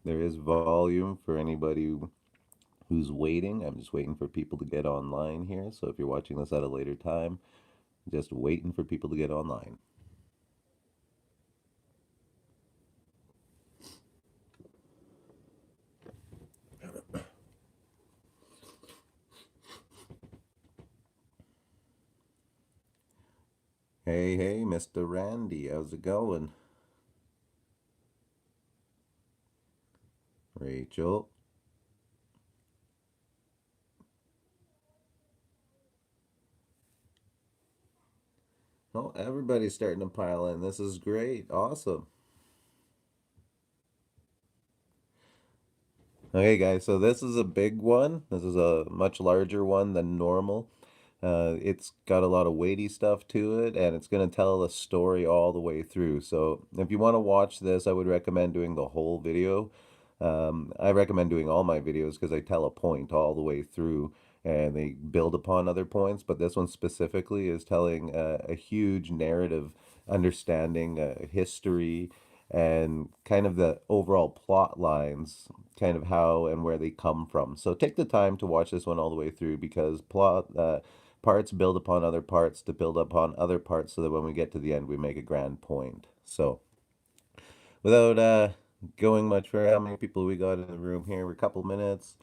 There is volume for anybody who's waiting. I'm just waiting for people to get online here. So if you're watching this at a later time, just waiting for people to get online. Hey, hey, Mr. Randy, how's it going? Rachel. Oh, everybody's starting to pile in. This is great. Awesome. Okay, guys, so this is a big one. This is a much larger one than normal. It's got a lot of weighty stuff to it, and it's going to tell a story all the way through. So, if you want to watch this, I would recommend doing the whole video. I recommend doing all my videos because I tell a point all the way through and they build upon other points. But this one specifically is telling a huge narrative, understanding history, and kind of the overall plot lines, kind of how and where they come from. So take the time to watch this one all the way through because parts build upon other parts to build upon other parts so that when we get to the end, we make a grand point. So without going much further, how many people we got in the room here? We're a couple minutes.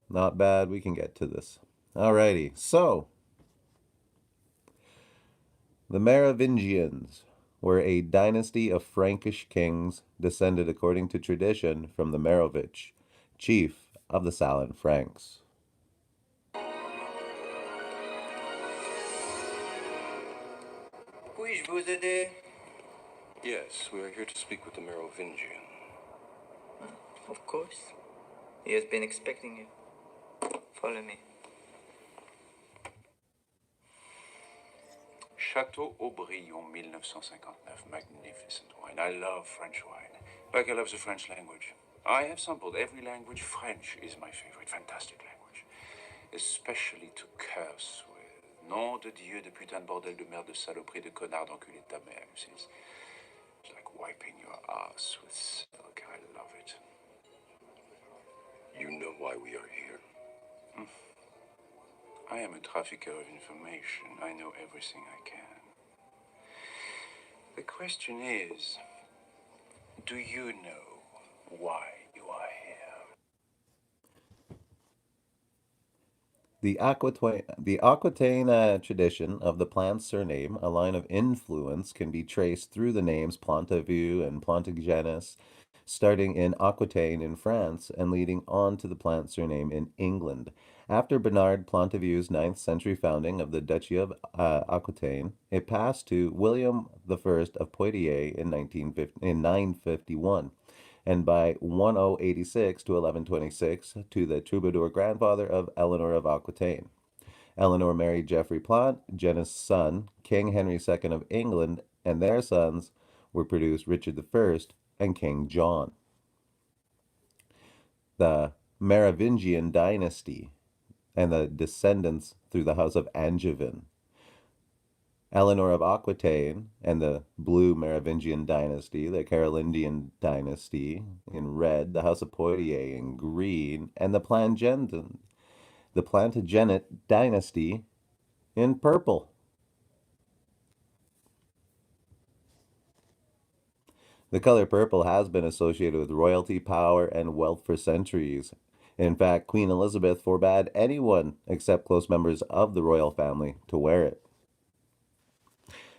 Not bad. We can get to this. Alrighty. So the Merovingians were a dynasty of Frankish kings descended according to tradition from the Merovich, chief of the Salian Franks. Puis-je vous aider? Yes, we are here to speak with the Merovingian. Of course. He has been expecting you. Follow me. Chateau Aubryon, 1959. Magnificent wine. I love French wine. Like I love the French language. I have sampled every language. French is my favorite. Fantastic language. Especially to curse with. Nom de Dieu, de putain de bordel de merde de saloperie de connard d'enculé de ta mère. It's like wiping your ass with silk. I love it. You know why we are here? I am a trafficker of information. I know everything I can. The question is, do you know why you are here? The Aquitaine tradition of the plant's surname, a line of influence, can be traced through the names Plantavu and Plantagenet, starting in Aquitaine in France and leading on to the plant surname in England. After Bernard Plantavu's ninth century founding of the Duchy of Aquitaine, it passed to William I of Poitiers in 951 and by 1086 to 1126 to the troubadour grandfather of Eleanor of Aquitaine. Eleanor married Geoffrey Plant, Jenna's son, King Henry II of England, and their sons were produced Richard I and King John. The Merovingian dynasty and the descendants through the House of Angevin. Eleanor of Aquitaine and the Blue Merovingian dynasty, the Carolingian dynasty in red, the House of Poitiers in green, and the Plantagenet dynasty in purple. The color purple has been associated with royalty, power, and wealth for centuries. In fact, Queen Elizabeth forbade anyone except close members of the royal family to wear it.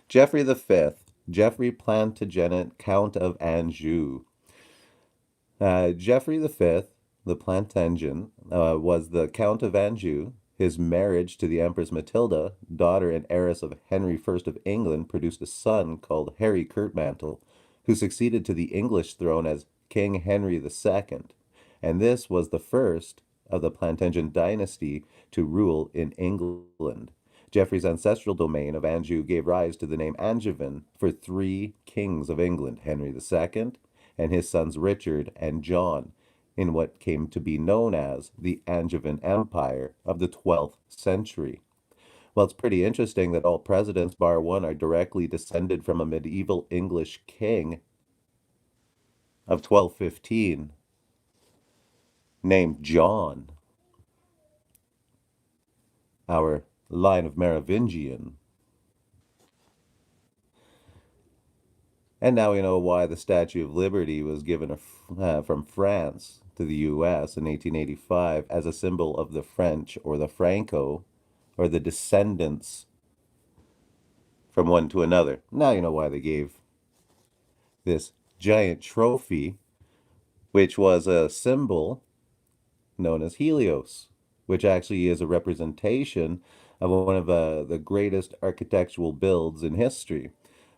Geoffrey V, Geoffrey Plantagenet, Count of Anjou. Geoffrey V, the Plantagenet, was the Count of Anjou. His marriage to the Empress Matilda, daughter and heiress of Henry I of England, produced a son called Harry Curtmantle, who succeeded to the English throne as King Henry II, and this was the first of the Plantagenet dynasty to rule in England. Geoffrey's ancestral domain of Anjou gave rise to the name Angevin for three kings of England, Henry II and his sons Richard and John, in what came to be known as the Angevin Empire of the 12th century. Well, it's pretty interesting that all presidents, bar one, are directly descended from a medieval English king of 1215. named John, our line of Merovingian. And now we know why the Statue of Liberty was given from France to the U.S. in 1885 as a symbol of the French or the Franco or the descendants from one to another. Now you know why they gave this giant trophy, which was a symbol known as Helios, which actually is a representation of one of the greatest architectural builds in history.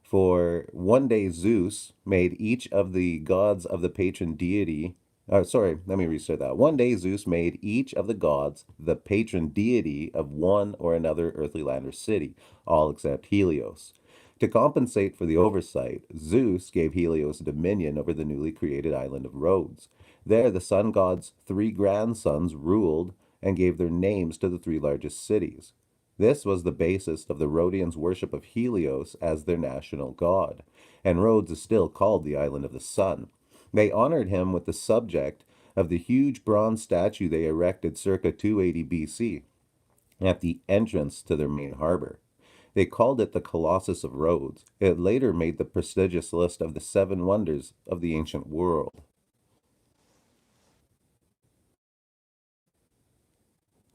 For one day, Zeus made each of the gods of the patron deity. Sorry, let me restart that. One day, Zeus made each of the gods the patron deity of one or another earthly land or city, all except Helios. To compensate for the oversight, Zeus gave Helios dominion over the newly created island of Rhodes. There, the sun god's three grandsons ruled and gave their names to the three largest cities. This was the basis of the Rhodians' worship of Helios as their national god, and Rhodes is still called the Island of the Sun. They honored him with the subject of the huge bronze statue they erected circa 280 BC at the entrance to their main harbor. They called it the Colossus of Rhodes. It later made the prestigious list of the seven wonders of the ancient world.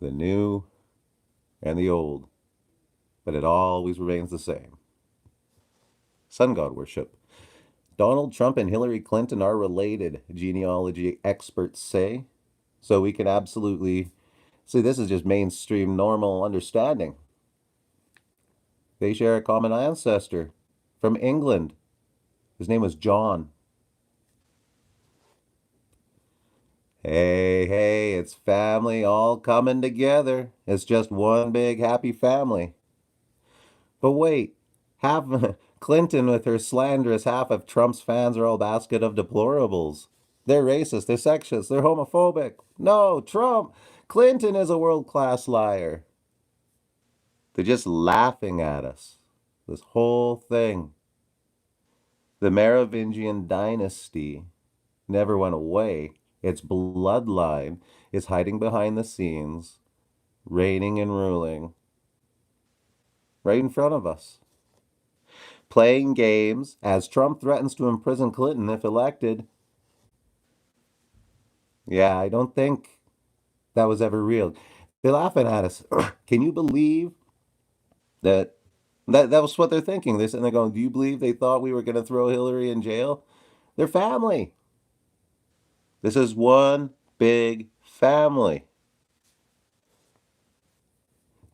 The new and the old, but it always remains the same. Sun god worship. Donald Trump and Hillary Clinton are related, genealogy experts say. So we can absolutely see this is just mainstream normal understanding. They share a common ancestor from England. His name was John. Hey, hey, it's family all coming together. It's just one big happy family. But wait, half Clinton with her slanderous half of Trump's fans are all basket of deplorables. They're racist, they're sexist, they're homophobic. No, Trump, Clinton is a world-class liar. They're just laughing at us. This whole thing. The Merovingian dynasty never went away. Its bloodline is hiding behind the scenes, reigning and ruling right in front of us. Playing games as Trump threatens to imprison Clinton if elected. Yeah, I don't think that was ever real. They're laughing at us. Can you believe that that was what they're thinking? They're sitting there going, do you believe they thought we were going to throw Hillary in jail? They're family. This is one big family.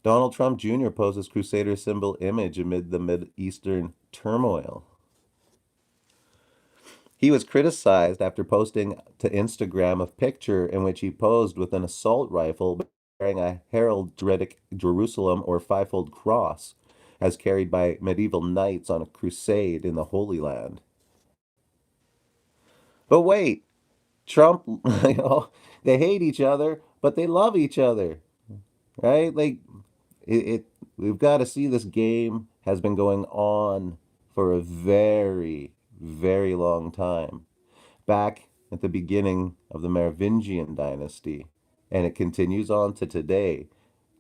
Donald Trump Jr. poses Crusader symbol image amid the Mideastern turmoil. He was criticized after posting to Instagram a picture in which he posed with an assault rifle bearing a heraldic Jerusalem or fivefold cross, as carried by medieval knights on a crusade in the Holy Land. But wait, Trump, you know, they hate each other, but they love each other, right? Like it we've got to see this game has been going on for a very, very long time. Back at the beginning of the Merovingian dynasty, and it continues on to today,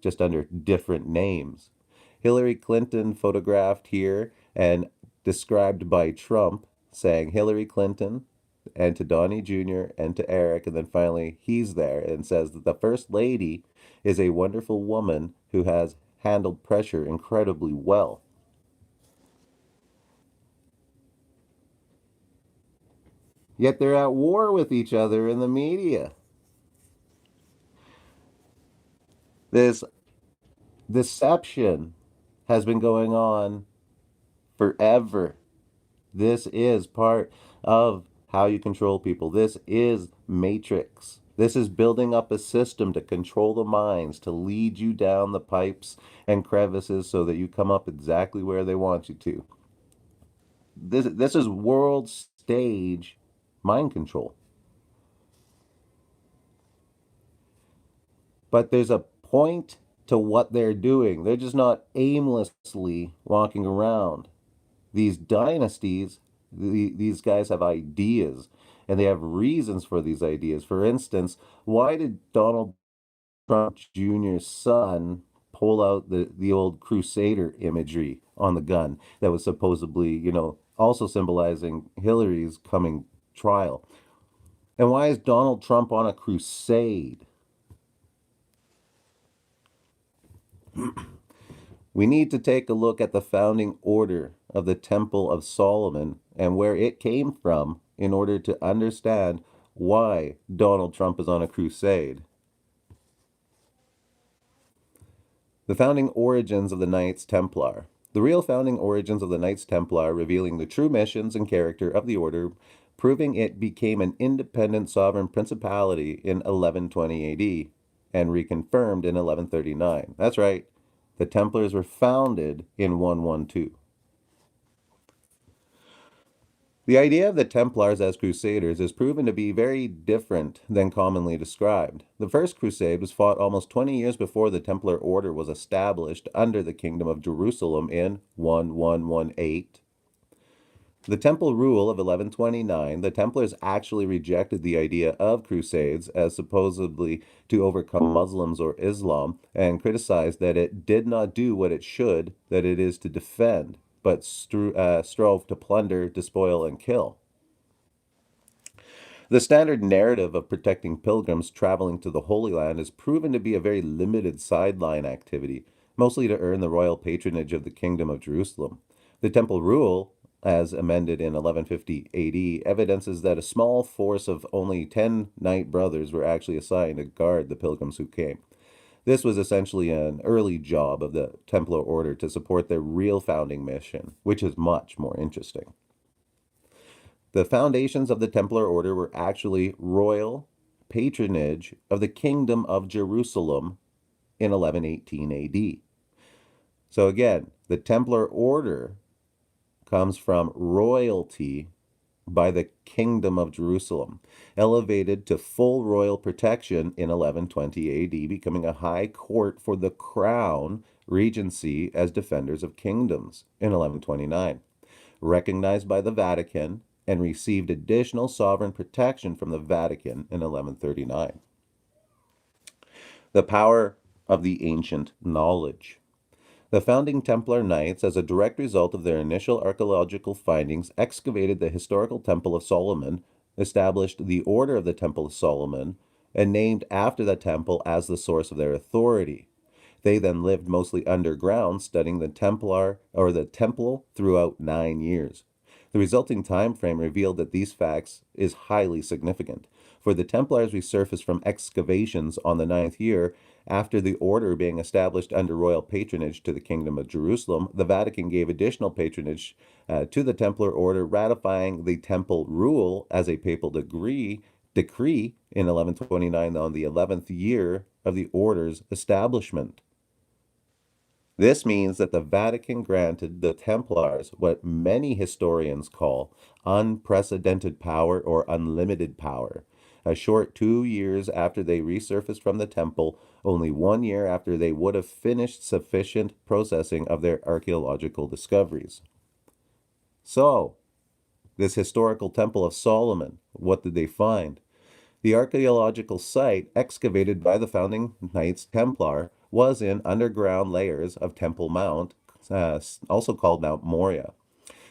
just under different names. Hillary Clinton photographed here and described by Trump, saying Hillary Clinton, and to Donnie Jr., and to Eric, and then finally he's there and says that the First Lady is a wonderful woman who has handled pressure incredibly well. Yet they're at war with each other in the media. This deception has been going on forever. This is part of how you control people. This is Matrix. This is building up a system to control the minds, to lead you down the pipes and crevices so that you come up exactly where they want you to. This is world stage mind control. But there's a point to what they're doing. They're just not aimlessly walking around. These dynasties, these guys have ideas, And they have reasons for these ideas. For instance, why did Donald Trump Jr.'s son pull out the old Crusader imagery on the gun that was supposedly, also symbolizing Hillary's coming trial? And why is Donald Trump on a crusade? We need to take a look at the founding order of the Temple of Solomon and where it came from in order to understand why Donald Trump is on a crusade. The founding origins of the Knights Templar. The real founding origins of the Knights Templar, revealing the true missions and character of the order, proving it became an independent sovereign principality in 1120 AD and reconfirmed in 1139. That's right, the Templars were founded in 112. The idea of the Templars as crusaders is proven to be very different than commonly described. The First Crusade was fought almost 20 years before the Templar Order was established under the Kingdom of Jerusalem in 1118. The Temple Rule of 1129, the Templars actually rejected the idea of crusades as supposedly to overcome Muslims or Islam and criticized that it did not do what it should, that it is to defend, but strove to plunder, despoil, and kill. The standard narrative of protecting pilgrims traveling to the Holy Land is proven to be a very limited sideline activity, mostly to earn the royal patronage of the Kingdom of Jerusalem. The Temple Rule, as amended in 1150 AD, evidences that a small force of only 10 knight brothers were actually assigned to guard the pilgrims who came. This was essentially an early job of the Templar Order to support their real founding mission, which is much more interesting. The foundations of the Templar Order were actually royal patronage of the Kingdom of Jerusalem in 1118 AD. So again, the Templar Order comes from royalty by the Kingdom of Jerusalem, elevated to full royal protection in 1120 AD, becoming a high court for the crown regency as defenders of kingdoms in 1129, recognized by the Vatican and received additional sovereign protection from the Vatican in 1139. The power of the ancient knowledge. The founding Templar Knights, as a direct result of their initial archaeological findings, excavated the historical Temple of Solomon, established the Order of the Temple of Solomon, and named after the temple as the source of their authority. They then lived mostly underground, studying the temple throughout 9 years. The resulting time frame revealed that these facts is highly significant, for the Templars resurfaced from excavations on the 9th year. After the order being established under royal patronage to the Kingdom of Jerusalem, the Vatican gave additional patronage to the Templar Order, ratifying the Temple Rule as a papal decree in 1129 on the 11th year of the order's establishment. This means that the Vatican granted the Templars what many historians call unprecedented power or unlimited power. A short 2 years after they resurfaced from the temple, only 1 year after they would have finished sufficient processing of their archaeological discoveries. So, this historical Temple of Solomon, what did they find? The archaeological site excavated by the founding Knights Templar was in underground layers of Temple Mount, also called Mount Moriah.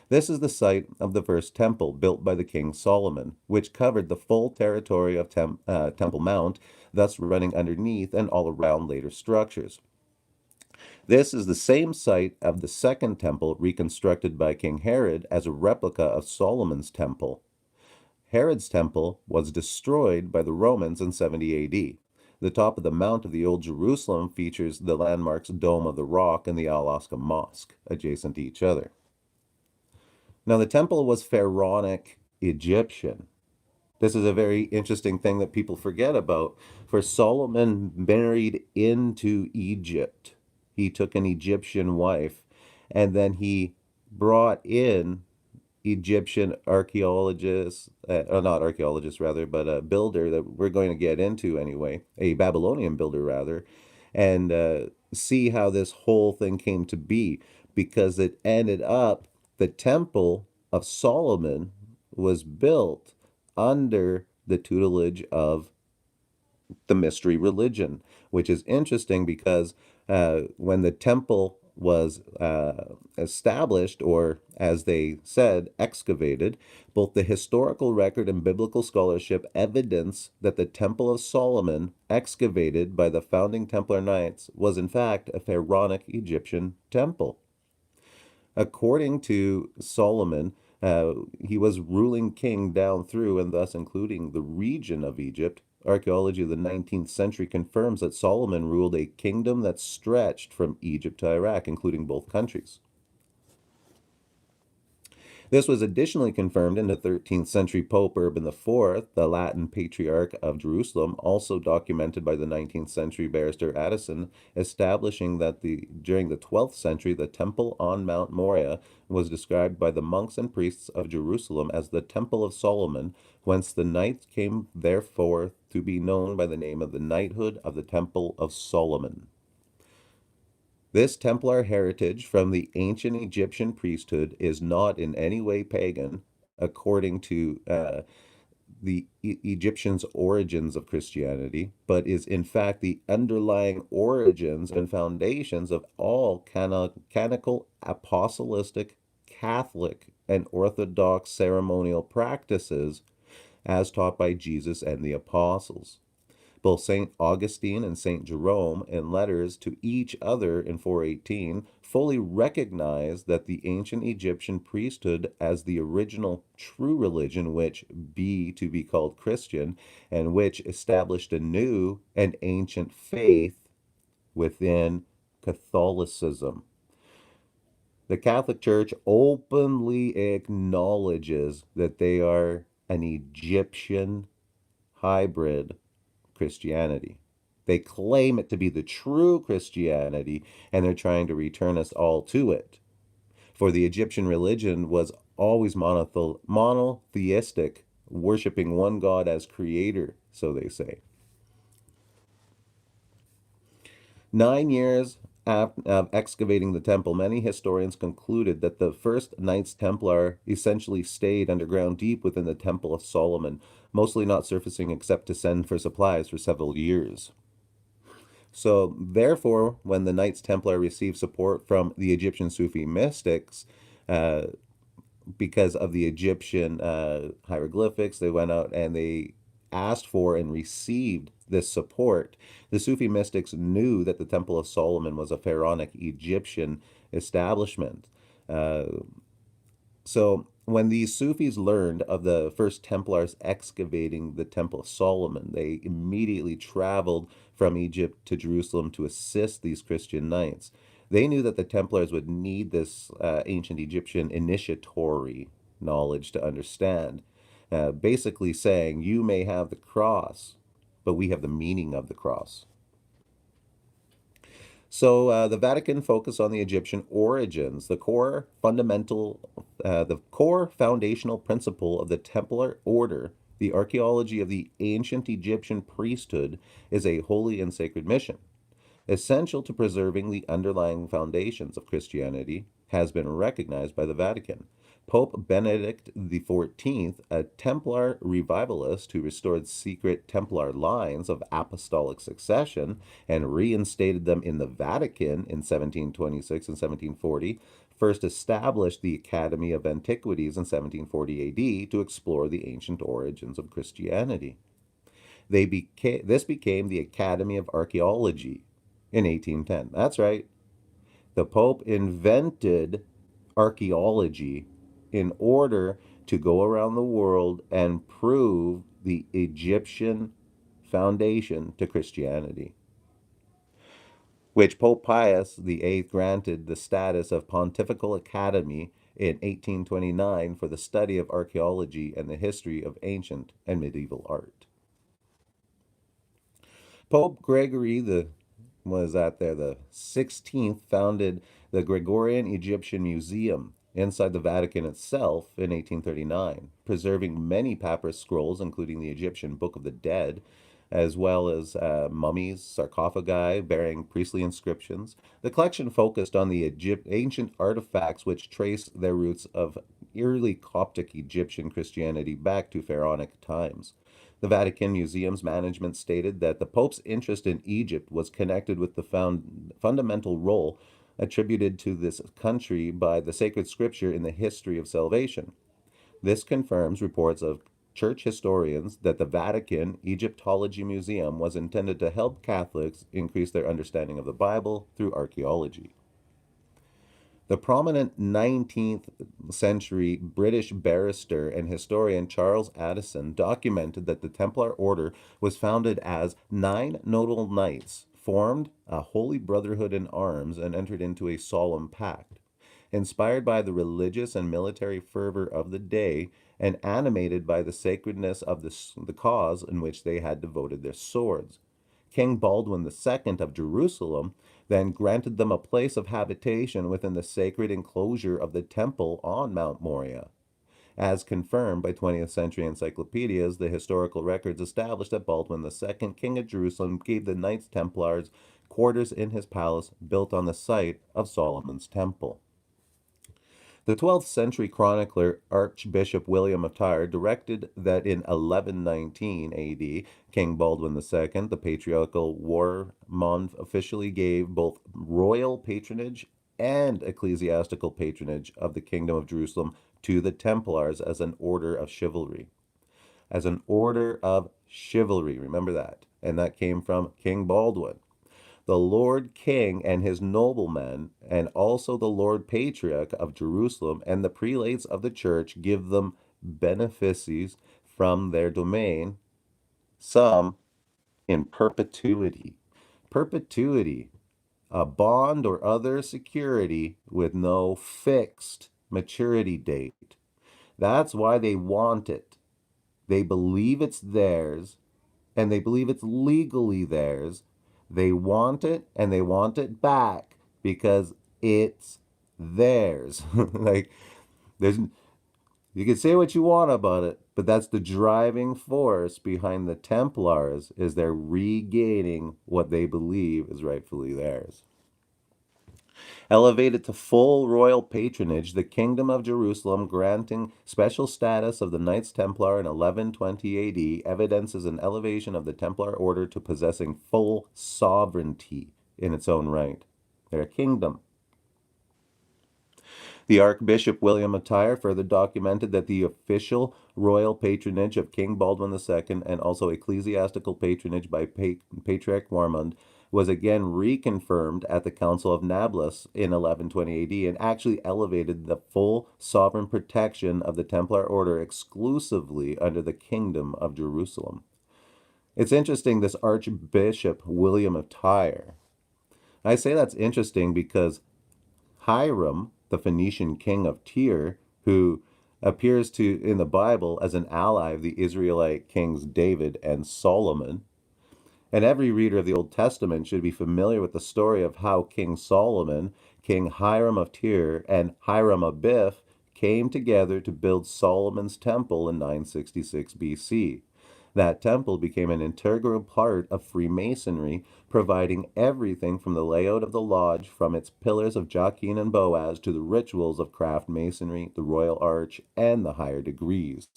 This is the site of the first temple built by the King Solomon, which covered the full territory of Temple Mount, thus running underneath and all around later structures. This is the same site of the second temple reconstructed by King Herod as a replica of Solomon's temple. Herod's temple was destroyed by the Romans in 70 AD. The top of the Mount of the Old Jerusalem features the landmarks Dome of the Rock and the Al-Aqsa Mosque, adjacent to each other. Now, the temple was pharaonic Egyptian. This is a very interesting thing that people forget about. For Solomon married into Egypt. He took an Egyptian wife, and then he brought in Egyptian archaeologists, not archaeologists rather, but a builder that we're going to get into anyway, a Babylonian builder rather, and see how this whole thing came to be, because it ended up the Temple of Solomon was built under the tutelage of the mystery religion, which is interesting because when the temple was established, or as they said, excavated, both the historical record and biblical scholarship evidence that the Temple of Solomon, excavated by the founding Templar Knights, was in fact a pharaonic Egyptian temple. According to Solomon, he was ruling king down through and thus including the region of Egypt. Archaeology of the 19th century confirms that Solomon ruled a kingdom that stretched from Egypt to Iraq, including both countries. This was additionally confirmed in the 13th century Pope Urban IV, the Latin Patriarch of Jerusalem, also documented by the 19th century barrister Addison, establishing that during the 12th century the temple on Mount Moriah was described by the monks and priests of Jerusalem as the Temple of Solomon, whence the knights came therefore to be known by the name of the Knighthood of the Temple of Solomon. This Templar heritage from the ancient Egyptian priesthood is not in any way pagan, according to the Egyptians' origins of Christianity, but is in fact the underlying origins and foundations of all canonical, apostolic, Catholic, and Orthodox ceremonial practices as taught by Jesus and the apostles. Both St. Augustine and St. Jerome, in letters to each other in 418, fully recognized that the ancient Egyptian priesthood as the original true religion, which to be called Christian, and which established a new and ancient faith within Catholicism. The Catholic Church openly acknowledges that they are an Egyptian hybrid Christianity. They claim it to be the true Christianity, and they're trying to return us all to it. For the Egyptian religion was always monotheistic, worshiping one God as creator, so they say. 9 years of excavating the temple, many historians concluded that the first Knights Templar essentially stayed underground deep within the Temple of Solomon, mostly not surfacing except to send for supplies for several years. So, therefore, when the Knights Templar received support from the Egyptian Sufi mystics, because of the Egyptian hieroglyphics, they went out and they asked for and received this support. The Sufi mystics knew that the Temple of Solomon was a pharaonic Egyptian establishment. So when these Sufis learned of the first Templars excavating the Temple of Solomon, they immediately traveled from Egypt to Jerusalem to assist these Christian knights. They knew that the Templars would need this ancient Egyptian initiatory knowledge to understand. Basically saying, you may have the cross, but we have the meaning of the cross. So the Vatican focused on the Egyptian origins. The core foundational principle of the Templar order, the archaeology of the ancient Egyptian priesthood, is a holy and sacred mission. Essential to preserving the underlying foundations of Christianity, has been recognized by the Vatican. Pope Benedict XIV, a Templar revivalist who restored secret Templar lines of apostolic succession and reinstated them in the Vatican in 1726 and 1740, first established the Academy of Antiquities in 1740 AD to explore the ancient origins of Christianity. This became the Academy of Archaeology in 1810. That's right. The Pope invented archaeology in order to go around the world and prove the Egyptian foundation to Christianity, which Pope Pius VIII granted the status of Pontifical Academy in 1829 for the study of archaeology and the history of ancient and medieval art. Pope Gregory the 16th founded the Gregorian Egyptian Museum inside the Vatican itself in 1839, preserving many papyrus scrolls, including the Egyptian Book of the Dead, as well as mummies, sarcophagi bearing priestly inscriptions. The collection focused on the ancient artifacts which trace their roots of early Coptic Egyptian Christianity back to Pharaonic times. The Vatican Museum's management stated that the Pope's interest in Egypt was connected with the fundamental role attributed to this country by the sacred scripture in the history of salvation. This confirms reports of church historians that the Vatican Egyptology Museum was intended to help Catholics increase their understanding of the Bible through archaeology. The prominent 19th century British barrister and historian Charles Addison documented that the Templar order was founded as 9 notable knights formed a holy brotherhood in arms and entered into a solemn pact. Inspired by the religious and military fervor of the day and animated by the sacredness of the cause in which they had devoted their swords. King Baldwin II of Jerusalem then granted them a place of habitation within the sacred enclosure of the temple on Mount Moriah. As confirmed by 20th century encyclopedias, the historical records establish that Baldwin II, King of Jerusalem, gave the Knights Templars quarters in his palace built on the site of Solomon's Temple. The 12th century chronicler Archbishop William of Tyre directed that in 1119 AD, King Baldwin II, the patriarchal warmond, officially gave both royal patronage and ecclesiastical patronage of the Kingdom of Jerusalem to the Templars as an order of chivalry. As an order of chivalry, remember that. And that came from King Baldwin. The Lord King and his noblemen, and also the Lord Patriarch of Jerusalem and the prelates of the church give them benefices from their domain, some in perpetuity. Perpetuity, a bond or other security with no fixed maturity date. That's why they want it. They believe it's theirs, and they believe it's legally theirs. They want it and they want it back because it's theirs. Like there's you can say what you want about it, but that's the driving force behind the Templars is they're regaining what they believe is rightfully theirs. Elevated to full royal patronage, the Kingdom of Jerusalem granting special status of the Knights Templar in 1120 AD evidences an elevation of the Templar order to possessing full sovereignty in its own right. They're a kingdom. The Archbishop William of Tyre further documented that the official royal patronage of King Baldwin II and also ecclesiastical patronage by Patriarch Warmond was again reconfirmed at the Council of Nablus in 1120 AD and actually elevated the full sovereign protection of the Templar order exclusively under the Kingdom of Jerusalem. It's interesting, this Archbishop William of Tyre. I say that's interesting because Hiram, the Phoenician king of Tyre, who appears to in the Bible as an ally of the Israelite kings David and Solomon, and every reader of the Old Testament should be familiar with the story of how King Solomon, King Hiram of Tyre, and Hiram Abiff came together to build Solomon's temple in 966 BC. That temple became an integral part of Freemasonry, providing everything from the layout of the lodge, from its pillars of Jachin and Boaz, to the rituals of craft masonry, the royal arch, and the higher degrees.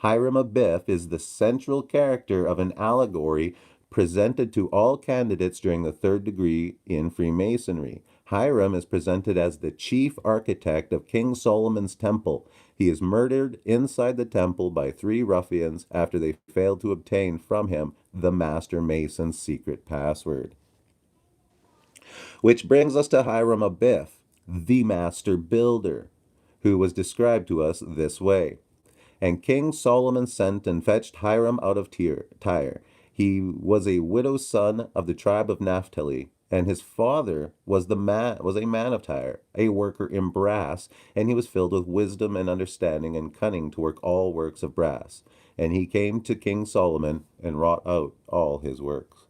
Hiram Abiff is the central character of an allegory presented to all candidates during the third degree in Freemasonry. Hiram is presented as the chief architect of King Solomon's temple. He is murdered inside the temple by 3 ruffians after they failed to obtain from him the master mason's secret password. Which brings us to Hiram Abiff, the master builder, who was described to us this way. And King Solomon sent and fetched Hiram out of Tyre. He was a widow's son of the tribe of Naphtali, and his father was a man of Tyre, a worker in brass, and he was filled with wisdom and understanding and cunning to work all works of brass. And he came to King Solomon and wrought out all his works.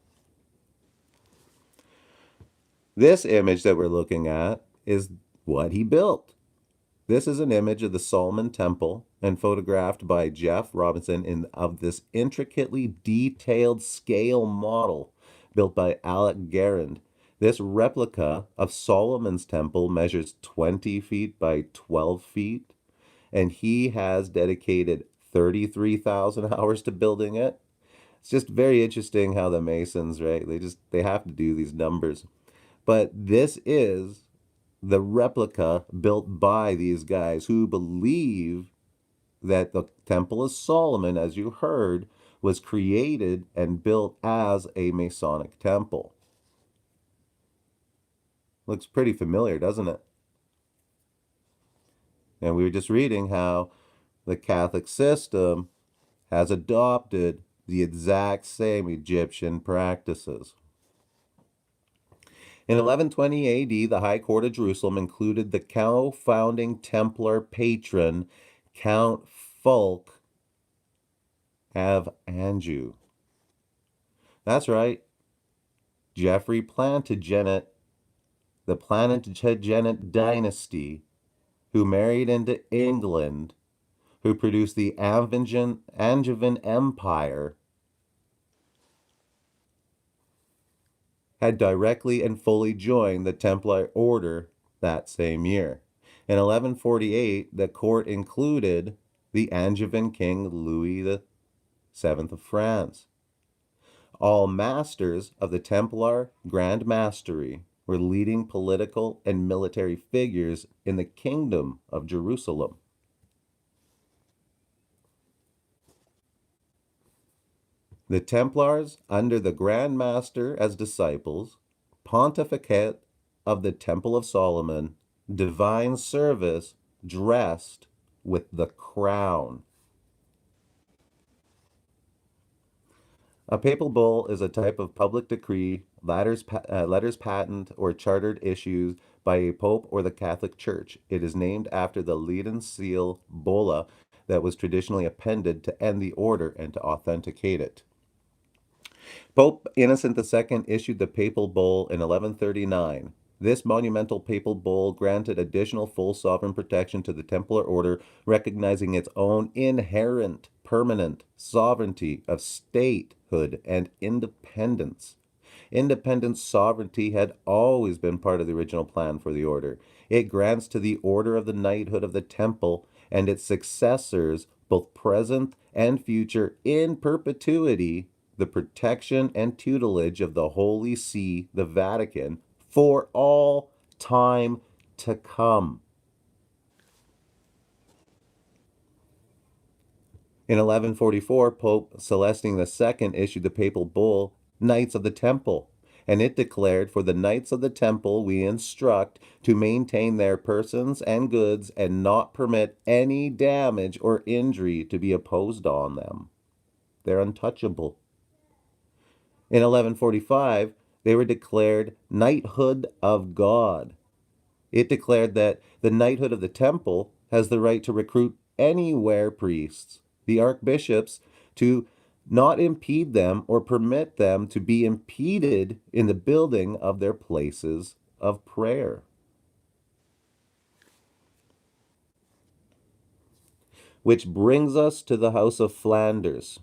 This image that we're looking at is what he built. This is an image of the Solomon Temple and photographed by Jeff Robinson of this intricately detailed scale model built by Alec Garand. This replica of Solomon's Temple measures 20 feet by 12 feet and he has dedicated 33,000 hours to building it. It's just very interesting how the Masons, right? They have to do these numbers. But this is the replica built by these guys who believe that the Temple of Solomon, as you heard, was created and built as a Masonic temple. Looks pretty familiar, doesn't it? And we were just reading how the Catholic system has adopted the exact same Egyptian practices. In 1120 AD, the High Court of Jerusalem included the co-founding Templar patron, Count Fulk of Anjou. That's right, Geoffrey Plantagenet, the Plantagenet dynasty, who married into England, who produced the Angevin Empire, had directly and fully joined the Templar order that same year. In 1148, the court included the Angevin king Louis VII of France. All masters of the Templar Grand Mastery were leading political and military figures in the Kingdom of Jerusalem. The Templars, under the Grand Master as disciples, pontificate of the Temple of Solomon, divine service dressed with the crown. A papal bull is a type of public decree, letters patent, or chartered issued by a pope or the Catholic Church. It is named after the leaden seal bulla that was traditionally appended to end the order and to authenticate it. Pope Innocent II issued the papal bull in 1139. This monumental papal bull granted additional full sovereign protection to the Templar order, recognizing its own inherent permanent sovereignty of statehood and independence. Independent sovereignty had always been part of the original plan for the order. It grants to the Order of the Knighthood of the Temple and its successors, both present and future, in perpetuity, the protection and tutelage of the Holy See, the Vatican, for all time to come. In 1144, Pope Celestine II issued the papal bull, Knights of the Temple, and it declared, for the Knights of the Temple we instruct to maintain their persons and goods and not permit any damage or injury to be imposed on them. They're untouchable. In 1145, they were declared Knighthood of God. It declared that the Knighthood of the Temple has the right to recruit anywhere priests, the archbishops, to not impede them or permit them to be impeded in the building of their places of prayer. Which brings us to the House of Flanders.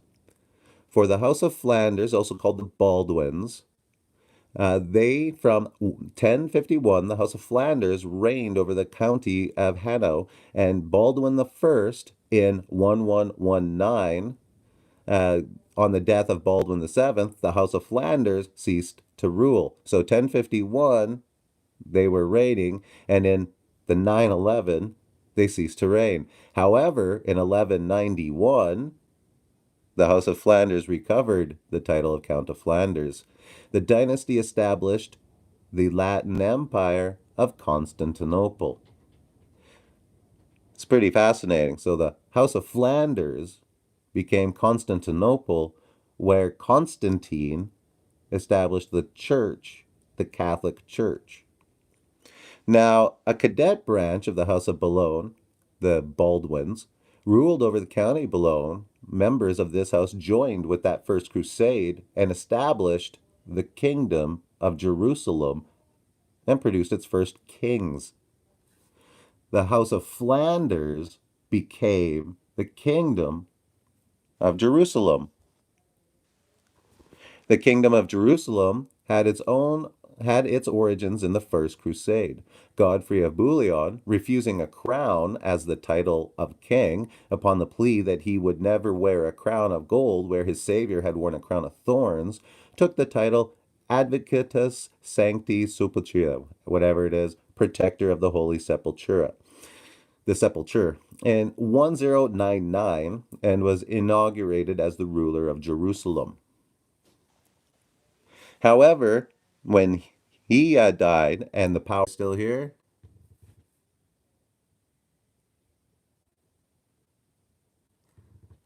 For the House of Flanders, also called the Baldwins, from 1051, the House of Flanders reigned over the county of Hainaut, and Baldwin I in 1119, on the death of Baldwin VII, the House of Flanders ceased to rule. So 1051, they were reigning, and in the 911, they ceased to reign. However, in 1191, the House of Flanders recovered the title of Count of Flanders. The dynasty established the Latin Empire of Constantinople. It's pretty fascinating. So the House of Flanders became Constantinople, where Constantine established the church, the Catholic Church. Now, a cadet branch of the House of Boulogne, the Baldwins, ruled over the county Boulogne. Members of this house joined with that first crusade and established the Kingdom of Jerusalem and produced its first kings. The House of Flanders became the Kingdom of Jerusalem. The Kingdom of Jerusalem had its own had its origins in the First Crusade. Godfrey of Bouillon, refusing a crown as the title of king upon the plea that he would never wear a crown of gold where his Savior had worn a crown of thorns, took the title Advocatus Sancti Sepulchra, whatever it is, protector of the Holy Sepulchre, the sepulchre, in 1099 and was inaugurated as the ruler of Jerusalem. However, when he died and the power still here,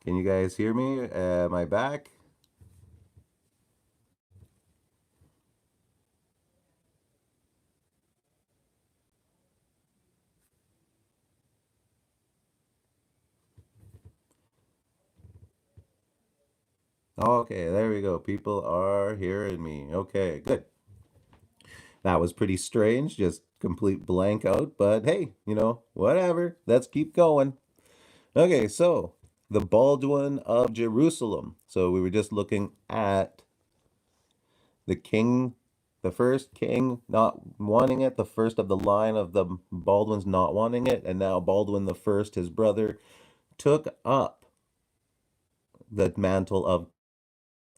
can you guys hear me? Am I back? Okay, there we go. People are hearing me. Okay, good. That was pretty strange, just complete blank out, but hey, whatever. Let's keep going. Okay, so the Baldwin of Jerusalem. So we were just looking at the king, the first king not wanting it, the first of the line of the Baldwins not wanting it, and now Baldwin the first, his brother, took up the mantle of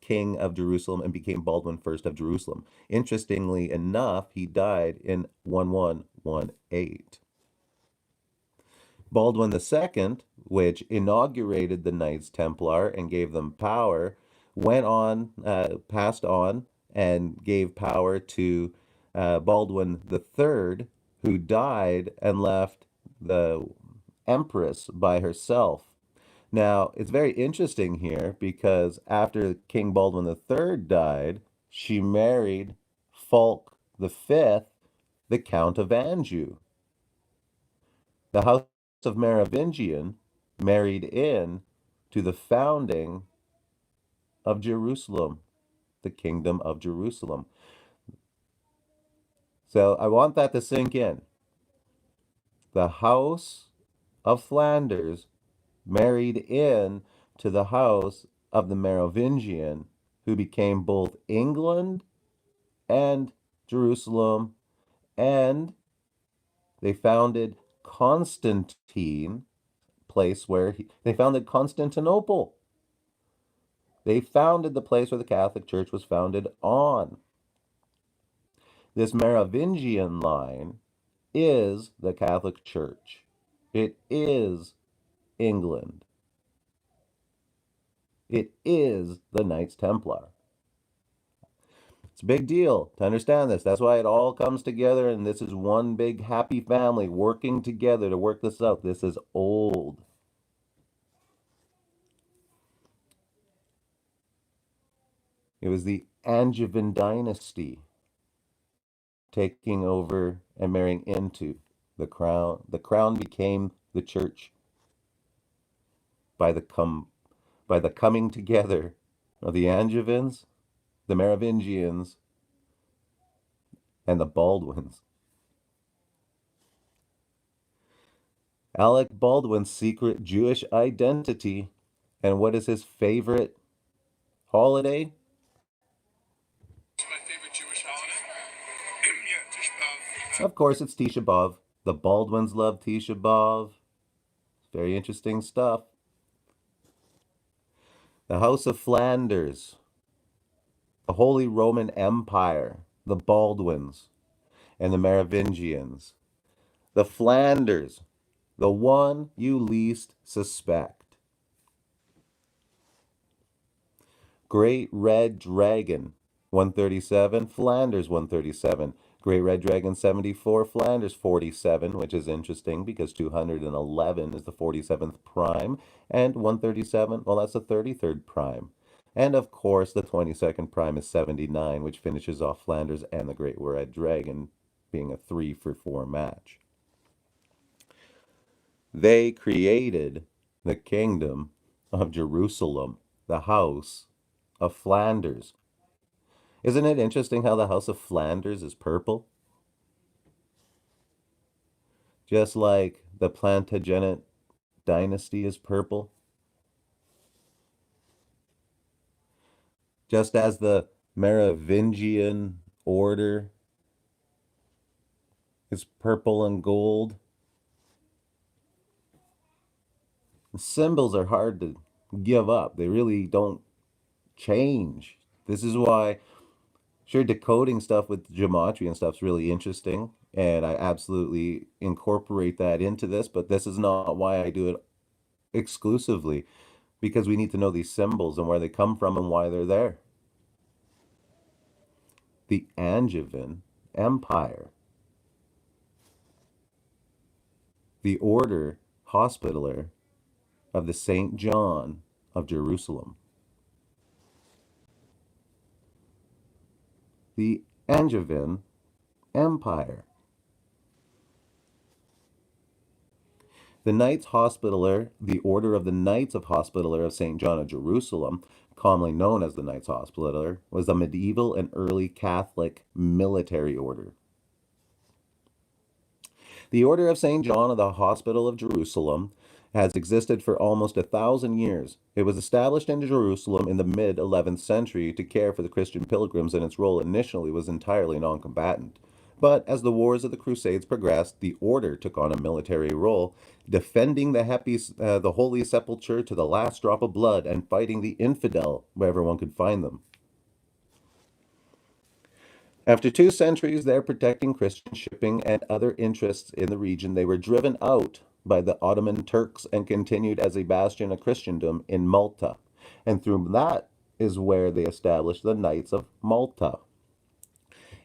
king of Jerusalem and became Baldwin first of Jerusalem. Interestingly enough, he died in 1118. Baldwin II, which inaugurated the Knights Templar and gave them power, went on, passed on, and gave power to Baldwin III, who died and left the empress by herself. Now, it's very interesting here because after King Baldwin III died, she married Fulk V, the Count of Anjou. The House of Maravinian married in to the founding of Jerusalem, the Kingdom of Jerusalem. So I want that to sink in. The House of Flanders married in to the House of the Merovingian, who became both England and Jerusalem, and they founded Constantine, place where they founded Constantinople. They founded the place where the Catholic Church was founded on. This Merovingian line is the Catholic Church. It is England. It is the Knights Templar. It's a big deal to understand this. That's why it all comes together, and this is one big happy family working together to work this out. This is old. It was the Angevin dynasty taking over and marrying into the crown. The crown became the church by the coming together of the Angevins, the Merovingians, and the Baldwins. Alec Baldwin's secret Jewish identity, and what is his favorite holiday? My favorite Jewish holiday? Yeah, Tish B'Av. Of course, it's Tisha B'Av. The Baldwins love Tisha B'Av. Very interesting stuff. The House of Flanders, the Holy Roman Empire, the Baldwins, and the Merovingians. The Flanders, the one you least suspect. Great Red Dragon, 137, Flanders 137. Great Red Dragon 74, Flanders 47, which is interesting because 211 is the 47th prime, and 137, well, that's the 33rd prime. And of course, the 22nd prime is 79, which finishes off Flanders and the Great Red Dragon being a 3-for-4 match. They created the Kingdom of Jerusalem, the House of Flanders. Isn't it interesting how the House of Flanders is purple? Just like the Plantagenet dynasty is purple. Just as the Merovingian order It's purple and gold. The symbols are hard to give up. They really don't change. This is why, sure, decoding stuff with gematria and stuff's really interesting, and I absolutely incorporate that into this, but this is not why I do it exclusively, because we need to know these symbols and where they come from and why they're there. The Angevin Empire, the Order Hospitaller of the St. John of Jerusalem. The Angevin Empire. The Knights Hospitaller, the Order of the Knights of Hospitaller of St. John of Jerusalem, commonly known as the Knights Hospitaller, was a medieval and early Catholic military order. The Order of St. John of the Hospital of Jerusalem has existed for almost 1,000 years. It was established in Jerusalem in the mid 11th century to care for the Christian pilgrims, and its role initially was entirely non combatant. But as the wars of the Crusades progressed, the order took on a military role, defending the Holy Sepulchre to the last drop of blood and fighting the infidel wherever one could find them. After 2 centuries there protecting Christian shipping and other interests in the region, they were driven out by the Ottoman Turks and continued as a bastion of Christendom in Malta. And through that is where they established the Knights of Malta.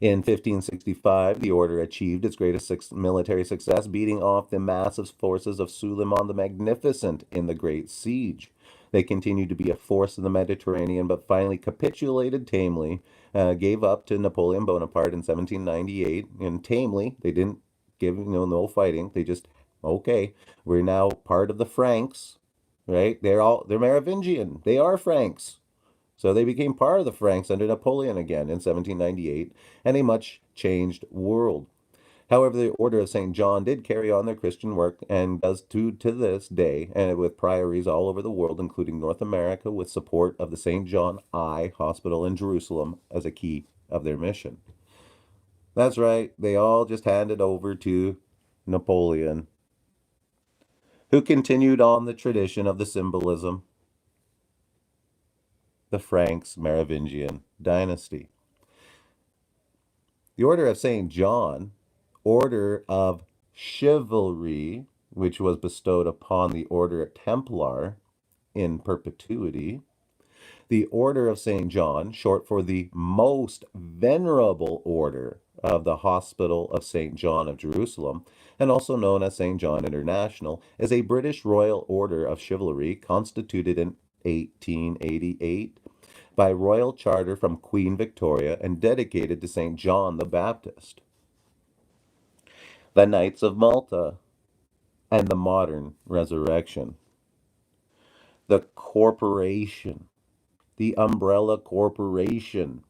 In 1565, the order achieved its greatest military success, beating off the massive forces of Suleiman the Magnificent in the Great Siege. They continued to be a force in the Mediterranean, but finally capitulated tamely, gave up to Napoleon Bonaparte in 1798, and tamely, they didn't give, no fighting. They just, okay, we're now part of the Franks, right? They're Merovingian. They are Franks. So they became part of the Franks under Napoleon again in 1798, and a much changed world. However, the Order of St. John did carry on their Christian work and does to this day, and with priories all over the world, including North America, with support of the St. John Eye Hospital in Jerusalem as a key of their mission. That's right, they all just handed over to Napoleon, who continued on the tradition of the symbolism, the Franks Merovingian dynasty. The Order of St. John, Order of Chivalry, which was bestowed upon the Order Templar in perpetuity. The Order of St. John, short for the Most Venerable Order of the Hospital of St. John of Jerusalem, and also known as St. John International, is a British Royal Order of Chivalry constituted in 1888 by royal charter from Queen Victoria and dedicated to St. John the Baptist. The Knights of Malta and the Modern Resurrection. The corporation, the umbrella corporation.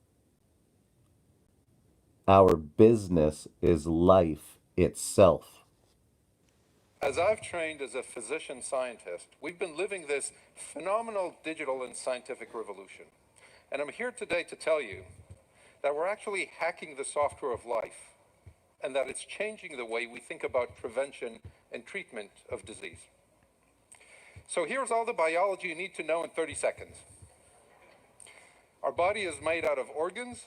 Our business is life itself. As I've trained as a physician scientist, we've been living this phenomenal digital and scientific revolution. And I'm here today to tell you that we're actually hacking the software of life and that it's changing the way we think about prevention and treatment of disease. So here's all the biology you need to know in 30 seconds. Our body is made out of organs.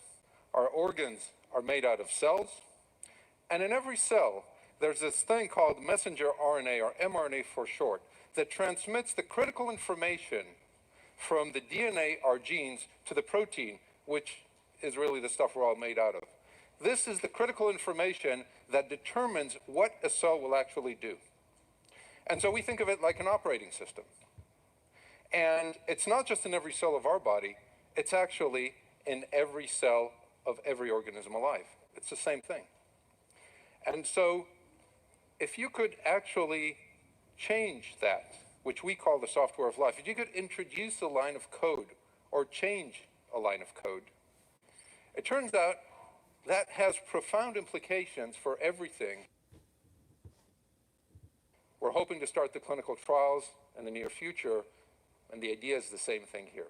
Our organs are made out of cells. And in every cell, there's this thing called messenger RNA, or mRNA for short, that transmits the critical information from the DNA, our genes, to the protein, which is really the stuff we're all made out of. This is the critical information that determines what a cell will actually do. And so we think of it like an operating system. And it's not just in every cell of our body, it's actually in every cell of every organism alive. It's the same thing. And so if you could actually change that, which we call the software of life, if you could introduce a line of code or change a line of code, it turns out that has profound implications for everything. We're hoping to start the clinical trials in the near future, and the idea is the same thing here.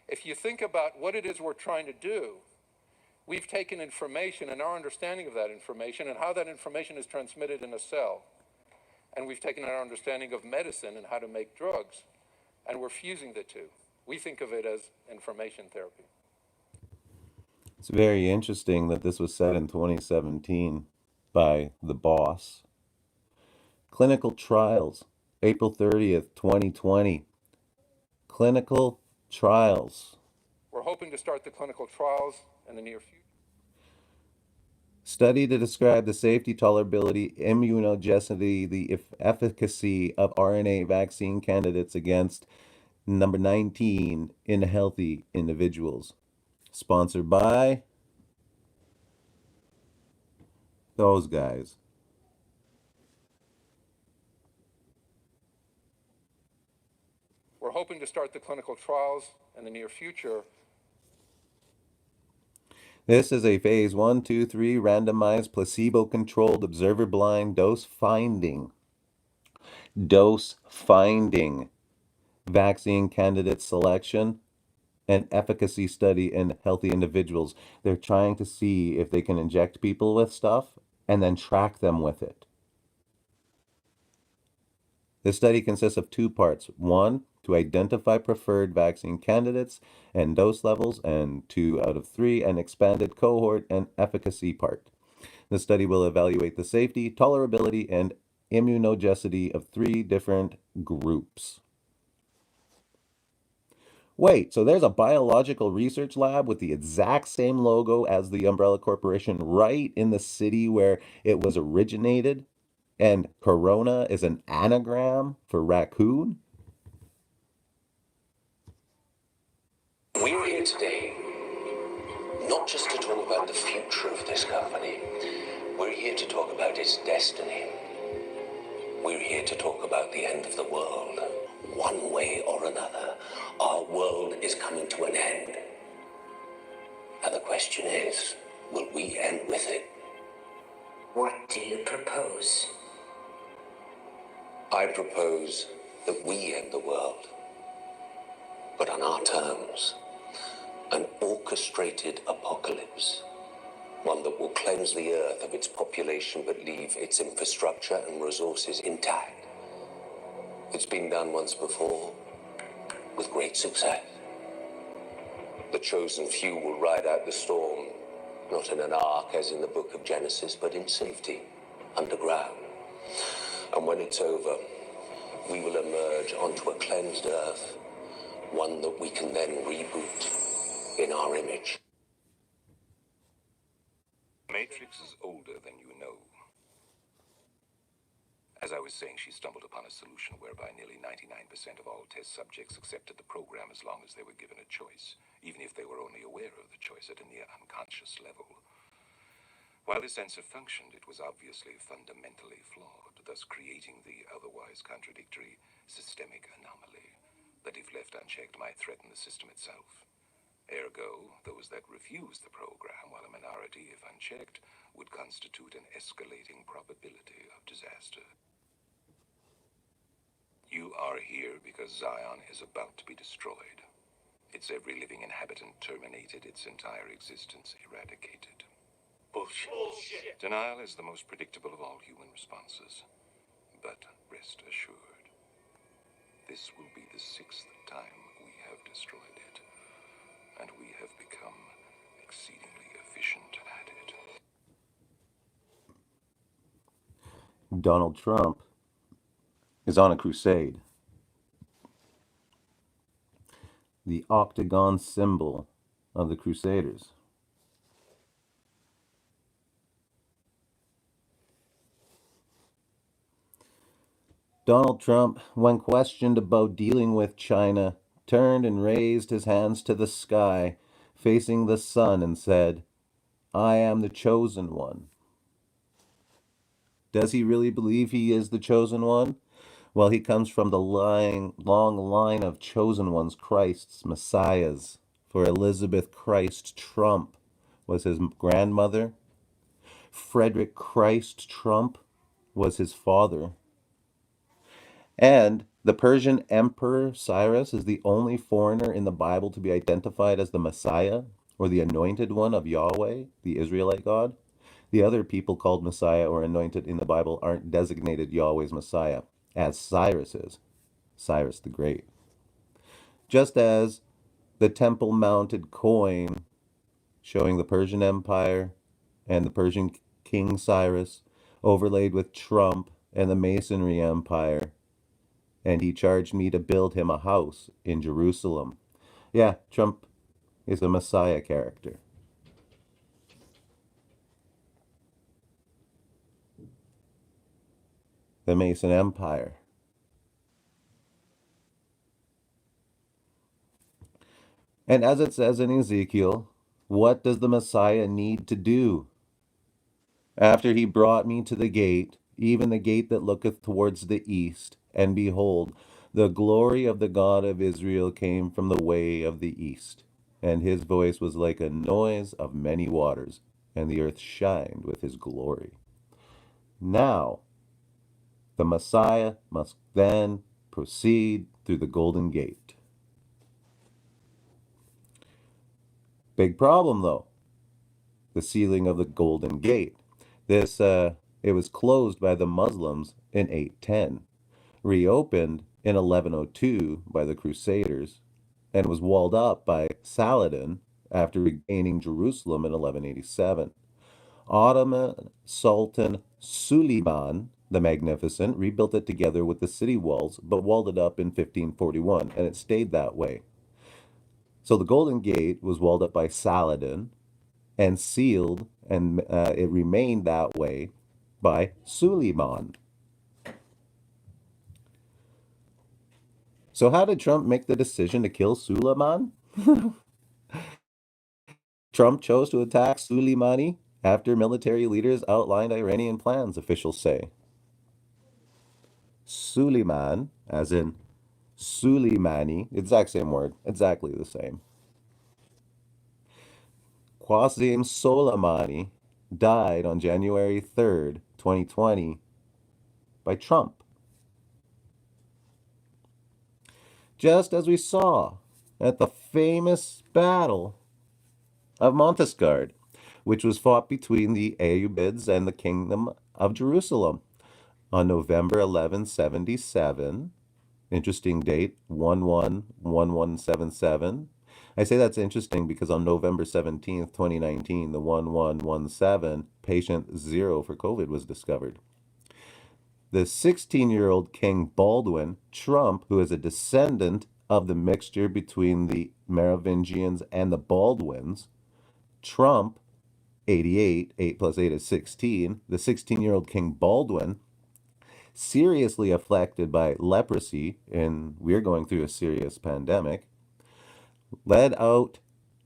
If you think about what it is we're trying to do, We've taken information and our understanding of that information and how that information is transmitted in a cell. And we've taken our understanding of medicine and how to make drugs, and we're fusing the two. We think of it as information therapy. It's very interesting that this was said in 2017 by the boss. Clinical trials, April 30th, 2020. Clinical trials. We're hoping to start the clinical trials in the near future. Study to describe the safety, tolerability, immunogenicity, the efficacy of RNA vaccine candidates against number 19 in healthy individuals. Sponsored by those guys. We're hoping to start the clinical trials in the near future. This is a phase 1, 2, 3 randomized placebo-controlled observer blind dose finding vaccine candidate selection and efficacy study in healthy individuals. They're trying to see if they can inject people with stuff and then track them with it. This study consists of 2 parts. 1, to identify preferred vaccine candidates and dose levels, and 2 out of 3, an expanded cohort and efficacy part. The study will evaluate the safety, tolerability, and immunogenicity of 3 different groups. Wait, so there's a biological research lab with the exact same logo as the Umbrella Corporation right in the city where it was originated? And Corona is an anagram for raccoon? We're here today not just to talk about the future of this company. We're here to talk about its destiny. We're here to talk about the end of the world. One way or another, our world is coming to an end. And the question is, will we end with it? What do you propose? I propose that we end the world, but on our terms. An orchestrated apocalypse. One that will cleanse the earth of its population but leave its infrastructure and resources intact. It's been done once before, with great success. The chosen few will ride out the storm, not in an ark as in the book of Genesis, but in safety, underground. And when it's over, we will emerge onto a cleansed earth, one that we can then reboot in our image. Matrix is older than you know. As I was saying, she stumbled upon a solution whereby nearly 99% of all test subjects accepted the program as long as they were given a choice, even if they were only aware of the choice at a near unconscious level. While this answer functioned, it was obviously fundamentally flawed, thus creating the otherwise contradictory systemic anomaly that, if left unchecked, might threaten the system itself. Ergo, those that refuse the program, while a minority, if unchecked, would constitute an escalating probability of disaster. You are here because Zion is about to be destroyed. Its every living inhabitant terminated, its entire existence eradicated. Bullshit. Denial is the most predictable of all human responses. But rest assured, this will be the 6th time we have destroyed it. And we have become exceedingly efficient at it. Donald Trump is on a crusade. The octagon symbol of the Crusaders. Donald Trump, when questioned about dealing with China, turned and raised his hands to the sky, facing the sun, and said, "I am the chosen one." Does he really believe he is the chosen one? Well, he comes from the long line of chosen ones, Christ's, Messiahs. For Elizabeth Christ Trump was his grandmother. Frederick Christ Trump was his father. And the Persian Emperor Cyrus is the only foreigner in the Bible to be identified as the Messiah. or the anointed one of Yahweh, the Israelite God. The other people called Messiah or anointed in the Bible aren't designated Yahweh's Messiah, as Cyrus is, Cyrus the Great. Just as the temple mounted coin showing the Persian Empire and the Persian King Cyrus overlaid with Trump and the Masonry Empire, and he charged me to build him a house in Jerusalem. Yeah, Trump is a Messiah character. The Mason Empire. And as it says in Ezekiel, what does the Messiah need to do? After he brought me to the gate, even the gate that looketh towards the east, and behold, the glory of the God of Israel came from the way of the east, and his voice was like a noise of many waters, and the earth shined with his glory. Now, the Messiah must then proceed through the golden gate. Big problem, though. The sealing of the golden gate. It was closed by the Muslims in 810, reopened in 1102 by the Crusaders, and was walled up by Saladin after regaining Jerusalem in 1187. Ottoman Sultan Suleiman the Magnificent rebuilt it together with the city walls, but walled it up in 1541, and it stayed that way. So the Golden Gate was walled up by Saladin and sealed, and it remained that way by Suleiman. So how did Trump make the decision to kill Suleiman? Trump chose to attack Soleimani after military leaders outlined Iranian plans, officials say. Suleiman, as in Soleimani, exact same word, exactly the same. Qasim Soleimani died on January 3rd, 2020, by Trump. Just as we saw at the famous Battle of Montesquieu, which was fought between the Ayyubids and the Kingdom of Jerusalem on November 1177. Interesting date, 111177. I say that's interesting because on November 17th, 2019, the 1117 patient 0 for COVID was discovered. The 16-year-old King Baldwin, Trump, who is a descendant of the mixture between the Maravinians and the Baldwins, Trump, 88, 8 plus 8 is 16, the 16-year-old King Baldwin, seriously afflicted by leprosy, and we're going through a serious pandemic, led out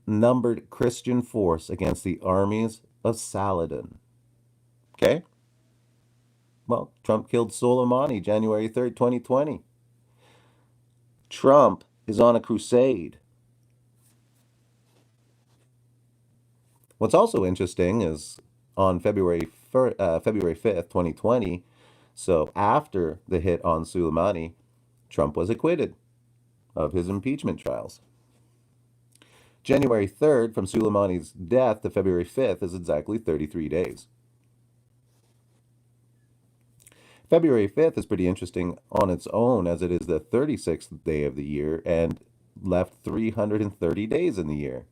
numbered Christian force against the armies of Saladin. Okay? Well, Trump killed Soleimani January 3rd, 2020. Trump is on a crusade. What's also interesting is on February 5th, 2020, so after the hit on Soleimani, Trump was acquitted of his impeachment trials. January 3rd, from Soleimani's death to February 5th, is exactly 33 days. February 5th is pretty interesting on its own, as it is the 36th day of the year and left 330 days in the year.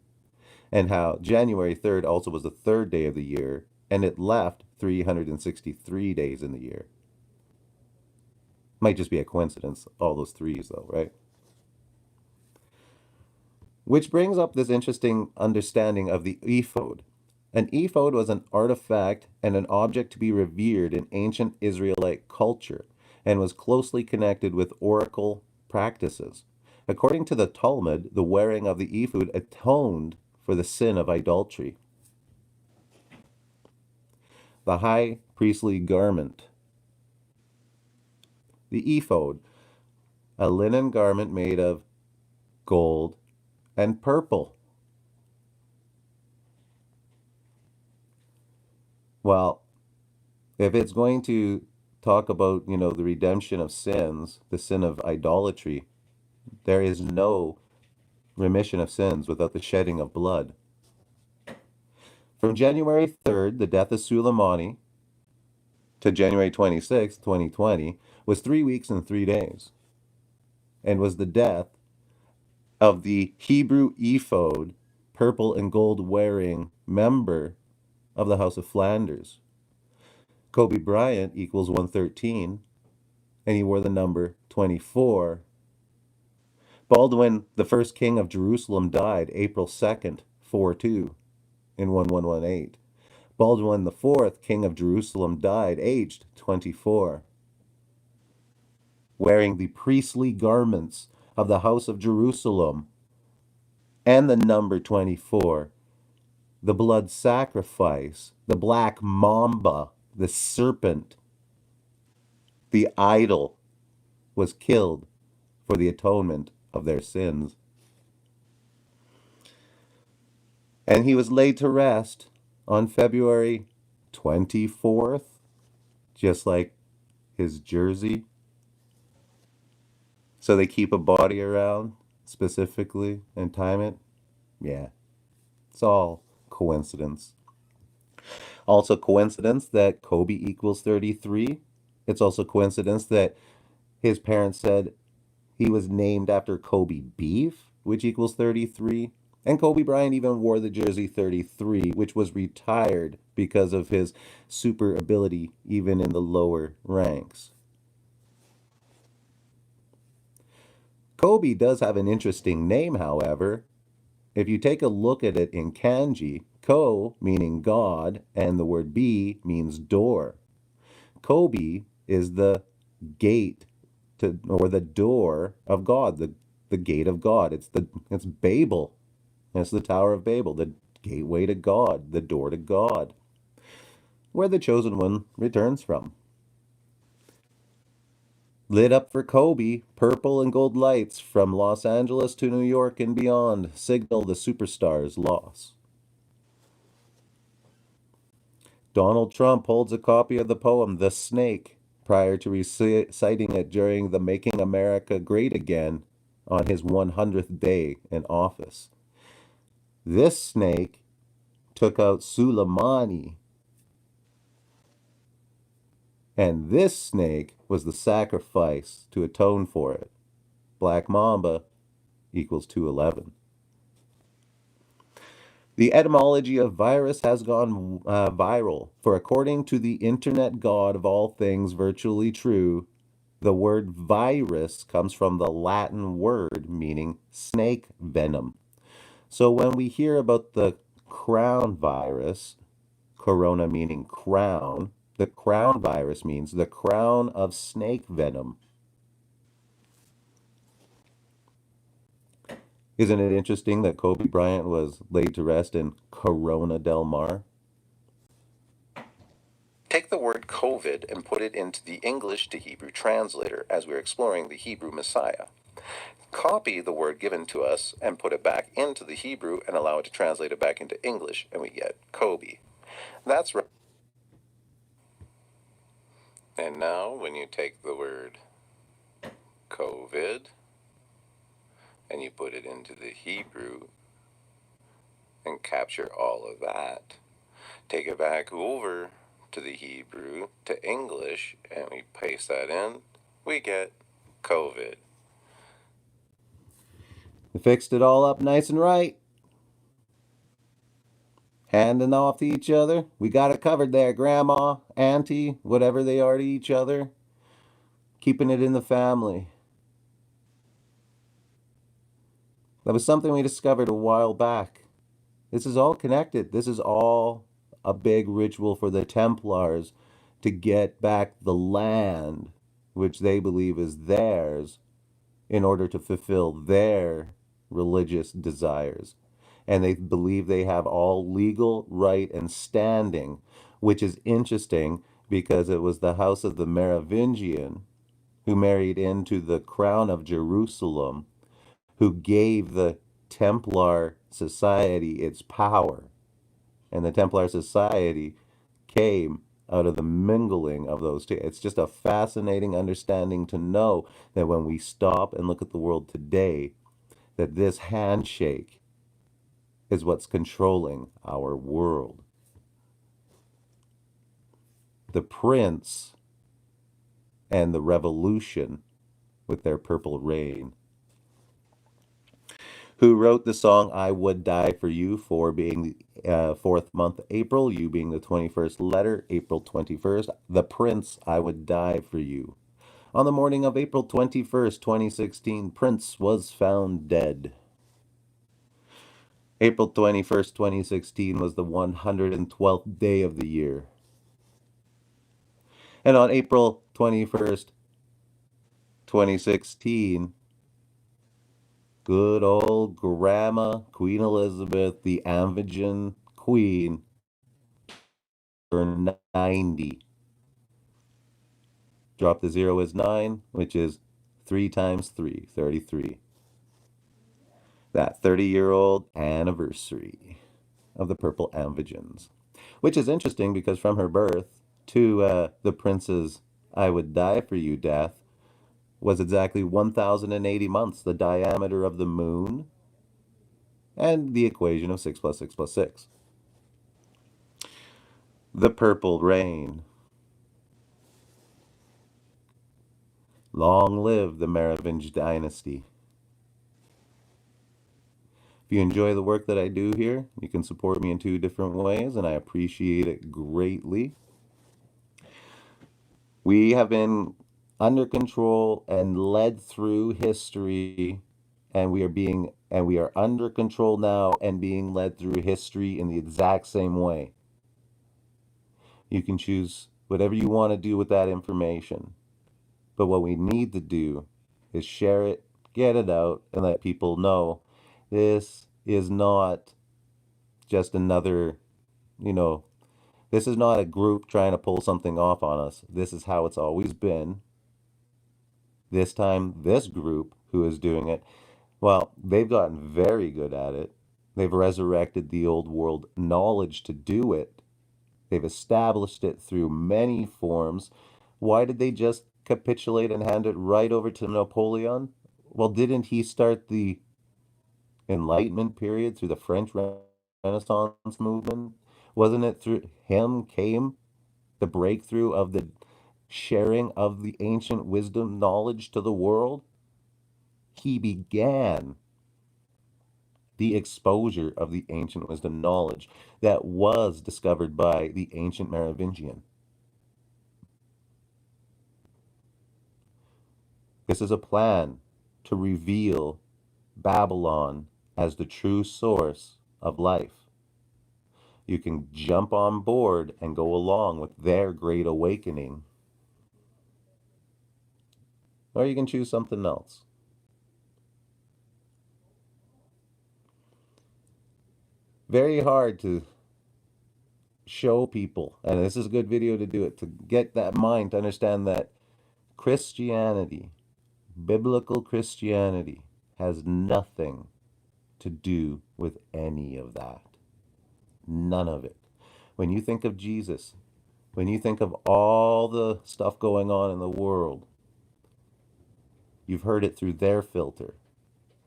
And how January 3rd also was the third day of the year, and it left 363 days in the year. Might just be a coincidence, all those threes, though, right? Which brings up this interesting understanding of the ephod. An ephod was an artifact and an object to be revered in ancient Israelite culture and was closely connected with oracle practices. According to the Talmud, the wearing of the ephod atoned for the sin of idolatry. The high priestly garment. The ephod, a linen garment made of gold and purple. Well, if it's going to talk about, the redemption of sins, the sin of idolatry, there is no remission of sins without the shedding of blood. From January 3rd, the death of Suleimani, to January 26th, 2020, was 3 weeks and 3 days, and was the death of the Hebrew ephod, purple and gold wearing member of the House of Flanders. Kobe Bryant equals 113, and he wore the number 24. Baldwin, the first king of Jerusalem, died April 2nd, 42, in 1118. Baldwin the fourth, king of Jerusalem, died aged 24, wearing the priestly garments of the House of Jerusalem and the number 24. The blood sacrifice, the black mamba, the serpent, the idol, was killed for the atonement of their sins. And he was laid to rest on February 24th, just like his jersey. So they keep a body around specifically and time it. Yeah, it's all coincidence. Also coincidence that Kobe equals 33. It's also coincidence that his parents said he was named after Kobe beef, which equals 33. And Kobe Bryant even wore the jersey 33, which was retired because of his super ability even in the lower ranks. Kobe does have an interesting name, however. If you take a look at it in kanji, ko meaning God, and the word bi means door. Kobe is the gate to, or the door of God, the gate of God. It's Babel. It's the Tower of Babel, the gateway to God, the door to God, where the chosen one returns from. Lit up for Kobe, purple and gold lights from Los Angeles to New York and beyond signal the superstar's loss. Donald Trump holds a copy of the poem The Snake prior to reciting it during the Making America Great Again on his 100th day in office. This snake took out Suleimani, and this snake was the sacrifice to atone for it. Black Mamba equals 211. The etymology of virus has gone viral, for according to the internet god of all things virtually true, the word virus comes from the Latin word meaning snake venom. So when we hear about the crown virus, corona meaning crown, the crown virus means the crown of snake venom. Isn't it interesting that Kobe Bryant was laid to rest in Corona del Mar? Take the word COVID and put it into the English to Hebrew translator as we're exploring the Hebrew Messiah. Copy the word given to us and put it back into the Hebrew and allow it to translate it back into English, and we get Kobe. That's right. And now when you take the word COVID and you put it into the Hebrew and capture all of that, take it back over to the Hebrew, to English, and we paste that in, we get COVID. We fixed it all up nice and right. Handing off to each other. We got it covered there, grandma, auntie, whatever they are to each other. Keeping it in the family. That was something we discovered a while back. This is all connected. This is all a big ritual for the Templars to get back the land, which they believe is theirs, in order to fulfill their religious desires. And they believe they have all legal right and standing, which is interesting because it was the house of the Maravinians who married into the crown of Jerusalem, who gave the Templar society its power. And the Templar society came out of the mingling of those two. It's just a fascinating understanding to know that when we stop and look at the world today, that this handshake is what's controlling our world. the prince and the revolution with their purple rain. Who wrote the song I Would Die for You, for being the fourth month, April, you being the 21st letter, April 21st. The Prince, I Would Die for You. On the morning of April 21st, 2016, Prince was found dead. April 21st, 2016 was the 112th day of the year. And on April 21st, 2016, good old Grandma Queen Elizabeth, the Angevin Queen, turned 90. Drop the zero is 9, which is 3 times 3, 33. That 30-year-old anniversary of the Purple Angevins. Which is interesting because from her birth to the prince's I Would Die for You death was exactly 1,080 months, the diameter of the moon, and the equation of 6 plus 6 plus 6. The Purple Rain. Long live the Maravinian dynasty. If you enjoy the work that I do here, you can support me in 2 different ways, and I appreciate it greatly. We have been under control and led through history, and we are under control now and being led through history in the exact same way. You can choose whatever you want to do with that information. But what we need to do is share it, get it out, and let people know this is not just another, this is not a group trying to pull something off on us. This is how it's always been. This time, this group who is doing it, well, they've gotten very good at it. They've resurrected the old world knowledge to do it. They've established it through many forms. Why did they just capitulate and hand it right over to Napoleon? Well, didn't he start the Enlightenment period through the French Renaissance movement? Wasn't it through him came the breakthrough of the sharing of the ancient wisdom knowledge to the world? He began the exposure of the ancient wisdom knowledge that was discovered by the ancient Maravinian. This is a plan to reveal Babylon as the true source of life. You can jump on board and go along with their great awakening, or you can choose something else. Very hard to show people, and this is a good video to do it, to get that mind to understand that Christianity, biblical Christianity, has nothing to do with any of that. None of it. When you think of Jesus, when you think of all the stuff going on in the world, you've heard it through their filter.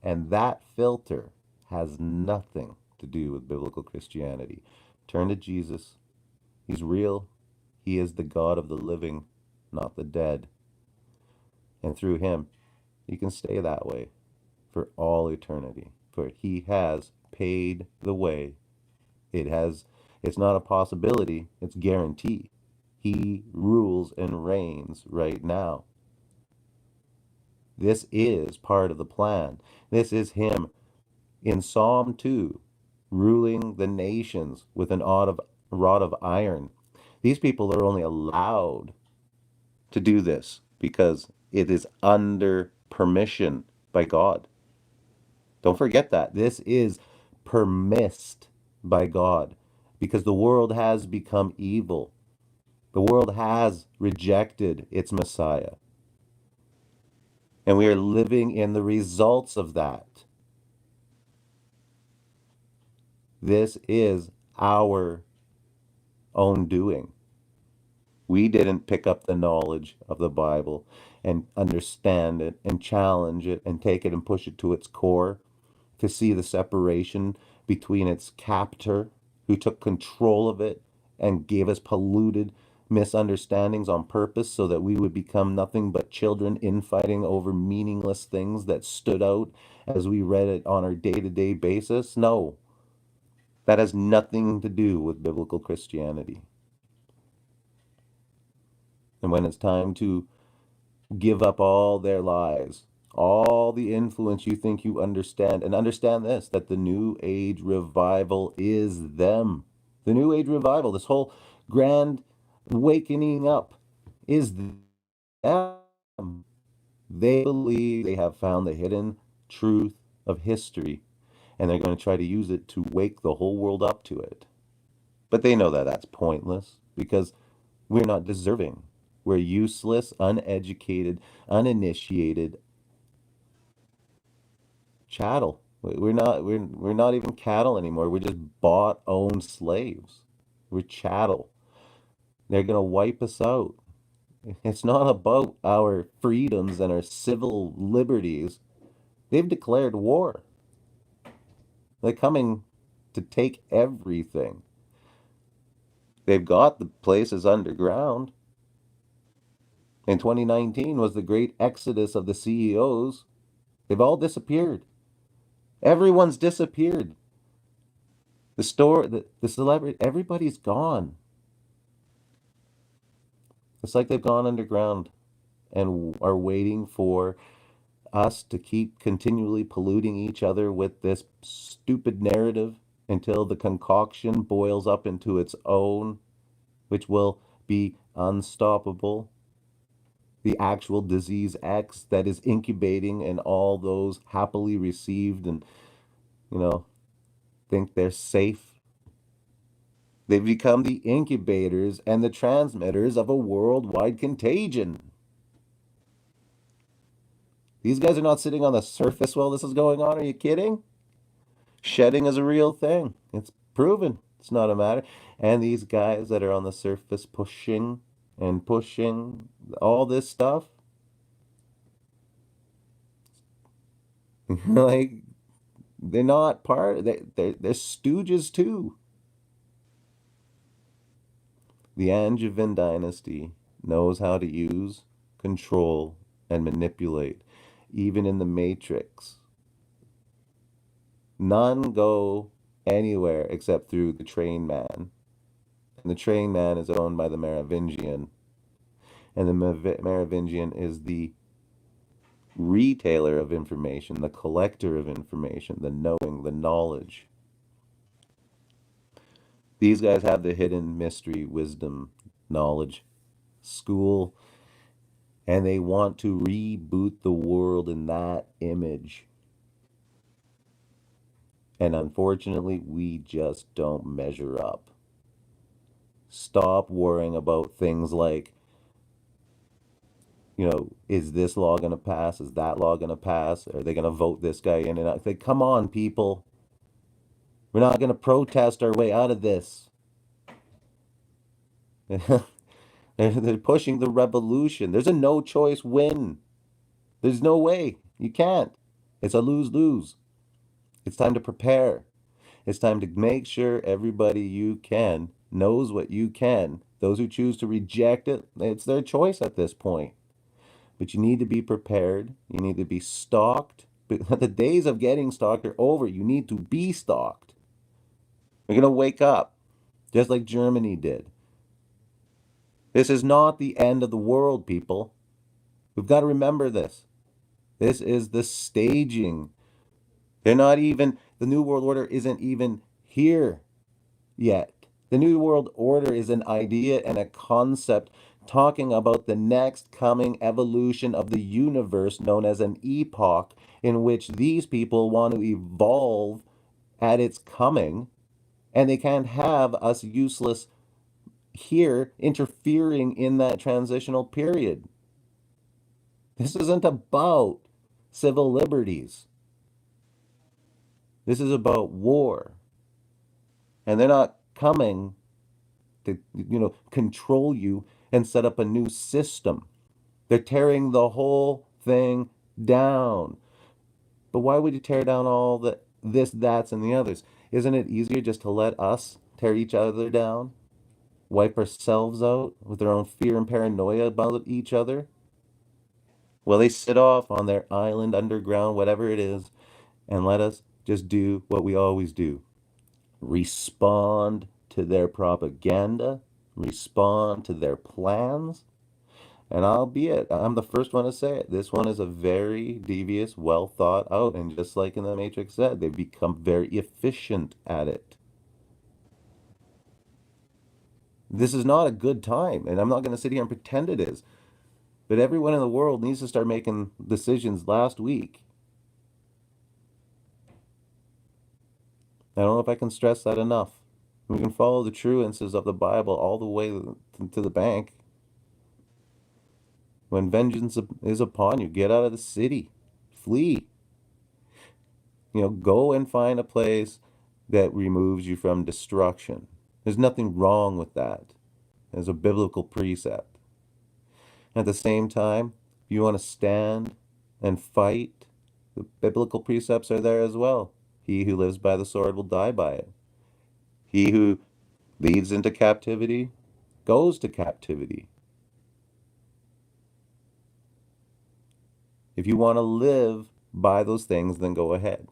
And that filter has nothing to do with biblical Christianity. Turn to Jesus. He's real. He is the God of the living, not the dead. And through him, you can stay that way for all eternity. For he has paid the way. It's not a possibility, it's guarantee. He rules and reigns right now. This is part of the plan. This is him in Psalm 2, ruling the nations with an rod of iron. These people are only allowed to do this because it is under permission by God. Don't forget that. This is permissed by God because the world has become evil. The world has rejected its Messiah. And we are living in the results of that. This is our own doing. We didn't pick up the knowledge of the Bible and understand it and challenge it and take it and push it to its core to see the separation between its captor, who took control of it and gave us polluted misunderstandings on purpose so that we would become nothing but children infighting over meaningless things that stood out as we read it on our day-to-day basis? No, that has nothing to do with biblical Christianity. And when it's time to give up all their lies, all the influence you think you understand, and understand this, that the New Age revival is them. The New Age revival, this whole grand wakening up, is them. They believe they have found the hidden truth of history, and they're going to try to use it to wake the whole world up to it. But they know that that's pointless because we're not deserving. We're useless, uneducated, uninitiated chattel. We're not even cattle anymore. We're just bought, owned slaves. We're chattel. They're gonna wipe us out. It's not about our freedoms and our civil liberties. They've declared war. They're coming to take everything. They've got the places underground. In 2019 was the great exodus of the CEOs. They've all disappeared. Everyone's disappeared. The store, the celebrity, everybody's gone. It's like they've gone underground and are waiting for us to keep continually polluting each other with this stupid narrative until the concoction boils up into its own, which will be unstoppable. The actual disease X that is incubating in all those happily received and, you know, think they're safe. They've become the incubators and the transmitters of a worldwide contagion. These guys are not sitting on the surface while this is going on. Are you kidding? Shedding is a real thing. It's proven. It's not a matter. And these guys that are on the surface pushing and pushing all this stuff, like they're not part. They're stooges too. The Angevin dynasty knows how to use, control, and manipulate, even in the Matrix. None go anywhere except through the train man. And the train man is owned by the Maravinian. And the Maravinian is the retailer of information, the collector of information, the knowing, the knowledge. These guys have the hidden mystery, wisdom, knowledge, school, and they want to reboot the world in that image. And unfortunately, we just don't measure up. Stop worrying about things like, is this law going to pass? Is that law going to pass? Are they going to vote this guy in and out? Like, come on, people. We're not going to protest our way out of this. They're pushing the revolution. There's a no choice win. There's no way. You can't. It's a lose-lose. It's time to prepare. It's time to make sure everybody you can knows what you can. Those who choose to reject it, it's their choice at this point. But you need to be prepared. You need to be stalked. The days of getting stalked are over. You need to be stalked. You're going to wake up, just like Germany did. This is not the end of the world, people. We've got to remember this. This is the staging. The New World Order isn't even here yet. The New World Order is an idea and a concept talking about the next coming evolution of the universe known as an epoch in which these people want to evolve at its coming, and they can't have us useless here interfering in that transitional period. This isn't about civil liberties. This is about war. And they're not coming to, control you and set up a new system. They're tearing the whole thing down. But why would you tear down all the this, that's, and the others? Isn't it easier just to let us tear each other down? wipe ourselves out with our own fear and paranoia about each other? Well, they sit off on their island underground, whatever it is, and let us just do what we always do: respond to their propaganda, respond to their plans. And albeit, I'm the first one to say it, this one is a very devious, well thought out, and just like in the Matrix said, they've become very efficient at it. This is not a good time, and I'm not going to sit here and pretend it is, but everyone in the world needs to start making decisions last week. I don't know if I can stress that enough. We can follow the truances of the Bible all the way to the bank. When vengeance is upon you, get out of the city. Flee. Go and find a place that removes you from destruction. There's nothing wrong with that. There's a biblical precept. At the same time, if you want to stand and fight, the biblical precepts are there as well. He who lives by the sword will die by it. He who leads into captivity goes to captivity. If you want to live by those things, then go ahead.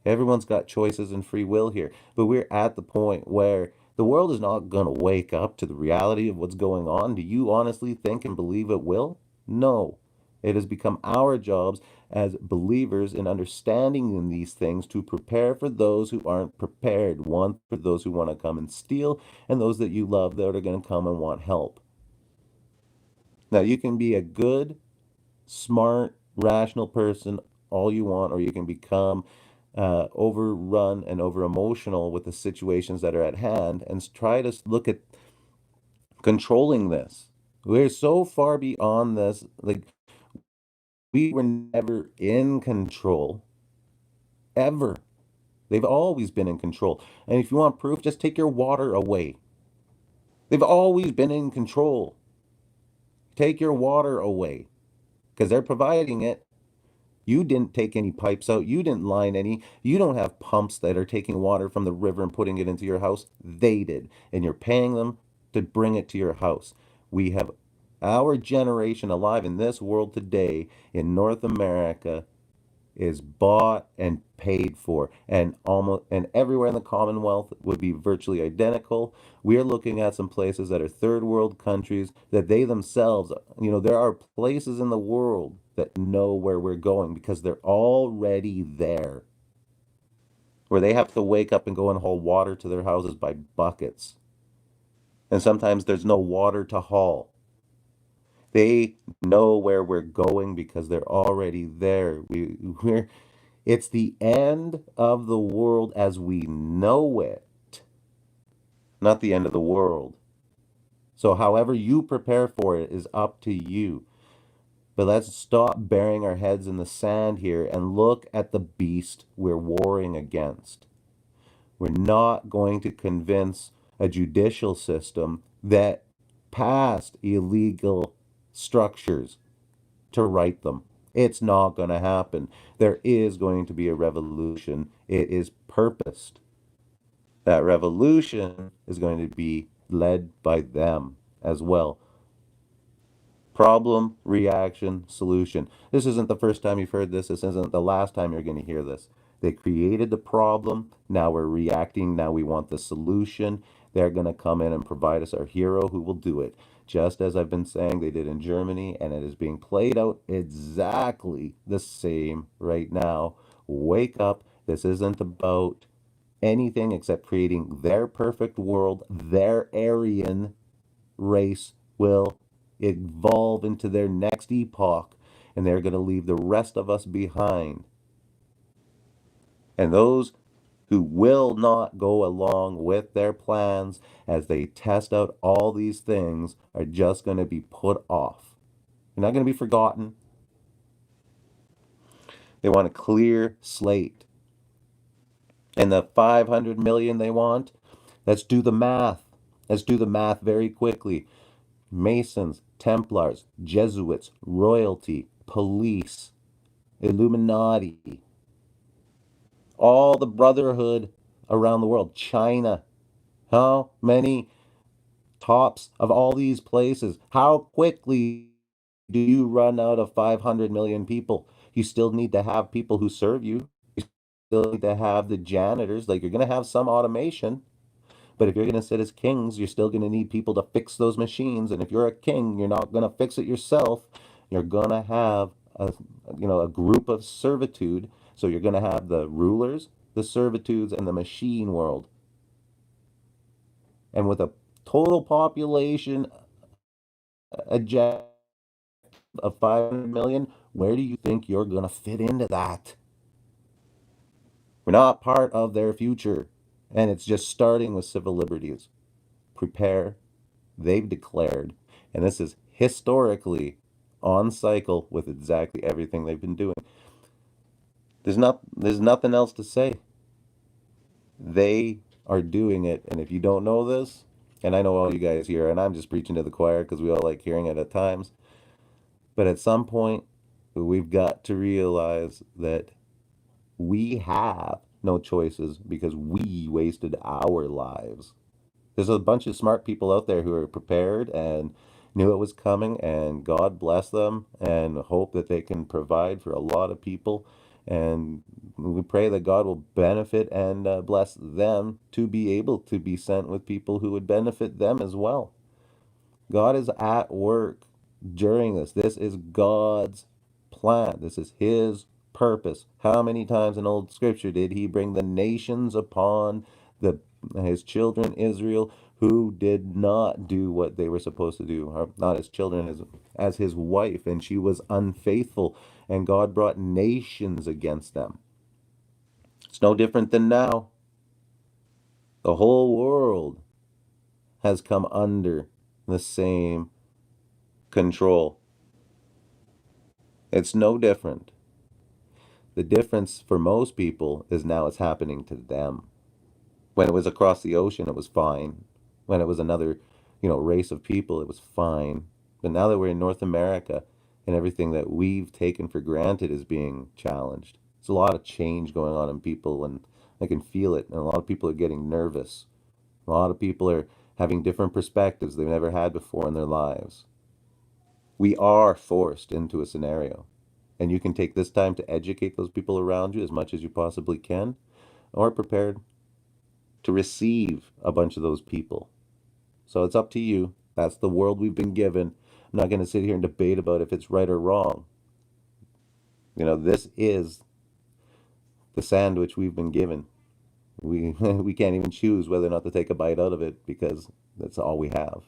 Everyone's got choices and free will here, but we're at the point where the world is not going to wake up to the reality of what's going on. Do you honestly think and believe it will? No. It has become our jobs as believers in understanding in these things to prepare for those who aren't prepared. One, for those who want to come and steal, and those that you love that are going to come and want help. Now, you can be a good, smart, rational person all you want, or you can become overrun and over emotional with the situations that are at hand and try to look at controlling this. We're so far beyond this. Like, we were never in control, ever. They've always been in control. And if you want proof, just take your water away. They've always been in control. Take your water away because they're providing it. You didn't take any pipes out. You didn't line any. You don't have pumps that are taking water from the river and putting it into your house. They did. And you're paying them to bring it to your house. We have our generation alive in this world today in North America is bought and paid for, and everywhere in the Commonwealth would be virtually identical. We are looking at some places that are third world countries that they themselves, there are places in the world that know where we're going because they're already there, where they have to wake up and go and haul water to their houses by buckets, and sometimes there's no water to haul. They know where we're going because they're already there. It's the end of the world as we know it, not the end of the world. So however you prepare for it is up to you. But let's stop burying our heads in the sand here and look at the beast we're warring against. We're not going to convince a judicial system that passed illegal structures to right them. It's not going to happen. There is going to be a revolution. It is purposed. That revolution is going to be led by them as well. Problem, reaction, solution. This isn't the first time you've heard this. This isn't the last time you're going to hear this. They created the problem. Now we're reacting. Now we want the solution. They're going to come in and provide us our hero who will do it. Just as I've been saying they did in Germany, and it is being played out exactly the same right now. Wake up. This isn't about anything except creating their perfect world. Their Aryan race will evolve into their next epoch, and they're going to leave the rest of us behind. And those who will not go along with their plans as they test out all these things are just going to be put off. They're not going to be forgotten. They want a clear slate. And the 500 million they want, let's do the math. Let's do the math very quickly. Masons, Templars, Jesuits, royalty, police, Illuminati, all the brotherhood around the world. China. How many tops of all these places. How quickly do you run out of 500 million people? You still need to have people who serve you. You still need to have the janitors. Like, you're going to have some automation, but if you're going to sit as kings, you're still going to need people to fix those machines. And if you're a king, you're not going to fix it yourself. You're going to have a group of servitude. So you're going to have the rulers, the servitudes, and the machine world. And with a total population objective of 500 million, where do you think you're going to fit into that? We're not part of their future. And it's just starting with civil liberties. Prepare. They've declared. And this is historically on cycle with exactly everything they've been doing. There's nothing else to say. They are doing it. And if you don't know this, and I know all you guys here, and I'm just preaching to the choir because we all like hearing it at times, but at some point, we've got to realize that we have no choices because we wasted our lives. There's a bunch of smart people out there who are prepared and knew it was coming, and God bless them and hope that they can provide for a lot of people. And we pray that God will benefit and bless them to be able to be sent with people who would benefit them as well. God is at work during this. This is God's plan. This is His purpose. How many times in old scripture did He bring the nations upon His children Israel who did not do what they were supposed to do? Or not His children, as His wife, and she was unfaithful, and God brought nations against them. It's no different than now. The whole world has come under the same control. It's no different. The difference for most people is now it's happening to them. When it was across the ocean, it was fine. When it was another, race of people, it was fine. But now that we're in North America and everything that we've taken for granted is being challenged, there's a lot of change going on in people, and I can feel it. And a lot of people are getting nervous. A lot of people are having different perspectives they've never had before in their lives. We are forced into a scenario. And you can take this time to educate those people around you as much as you possibly can, or prepared to receive a bunch of those people. So it's up to you. That's the world we've been given. I'm not going to sit here and debate about if it's right or wrong. This is the sandwich we've been given. We we can't even choose whether or not to take a bite out of it because that's all we have.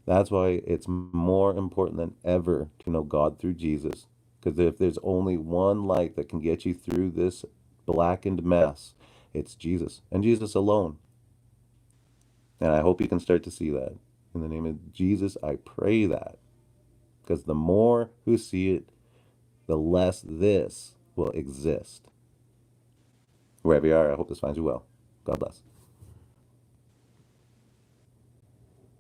That's why it's more important than ever to know God through Jesus. Because if there's only one light that can get you through this blackened mess, it's Jesus and Jesus alone. And I hope you can start to see that. In the name of Jesus, I pray that. Because the more who see it, the less this will exist. Wherever you are, I hope this finds you well. God bless.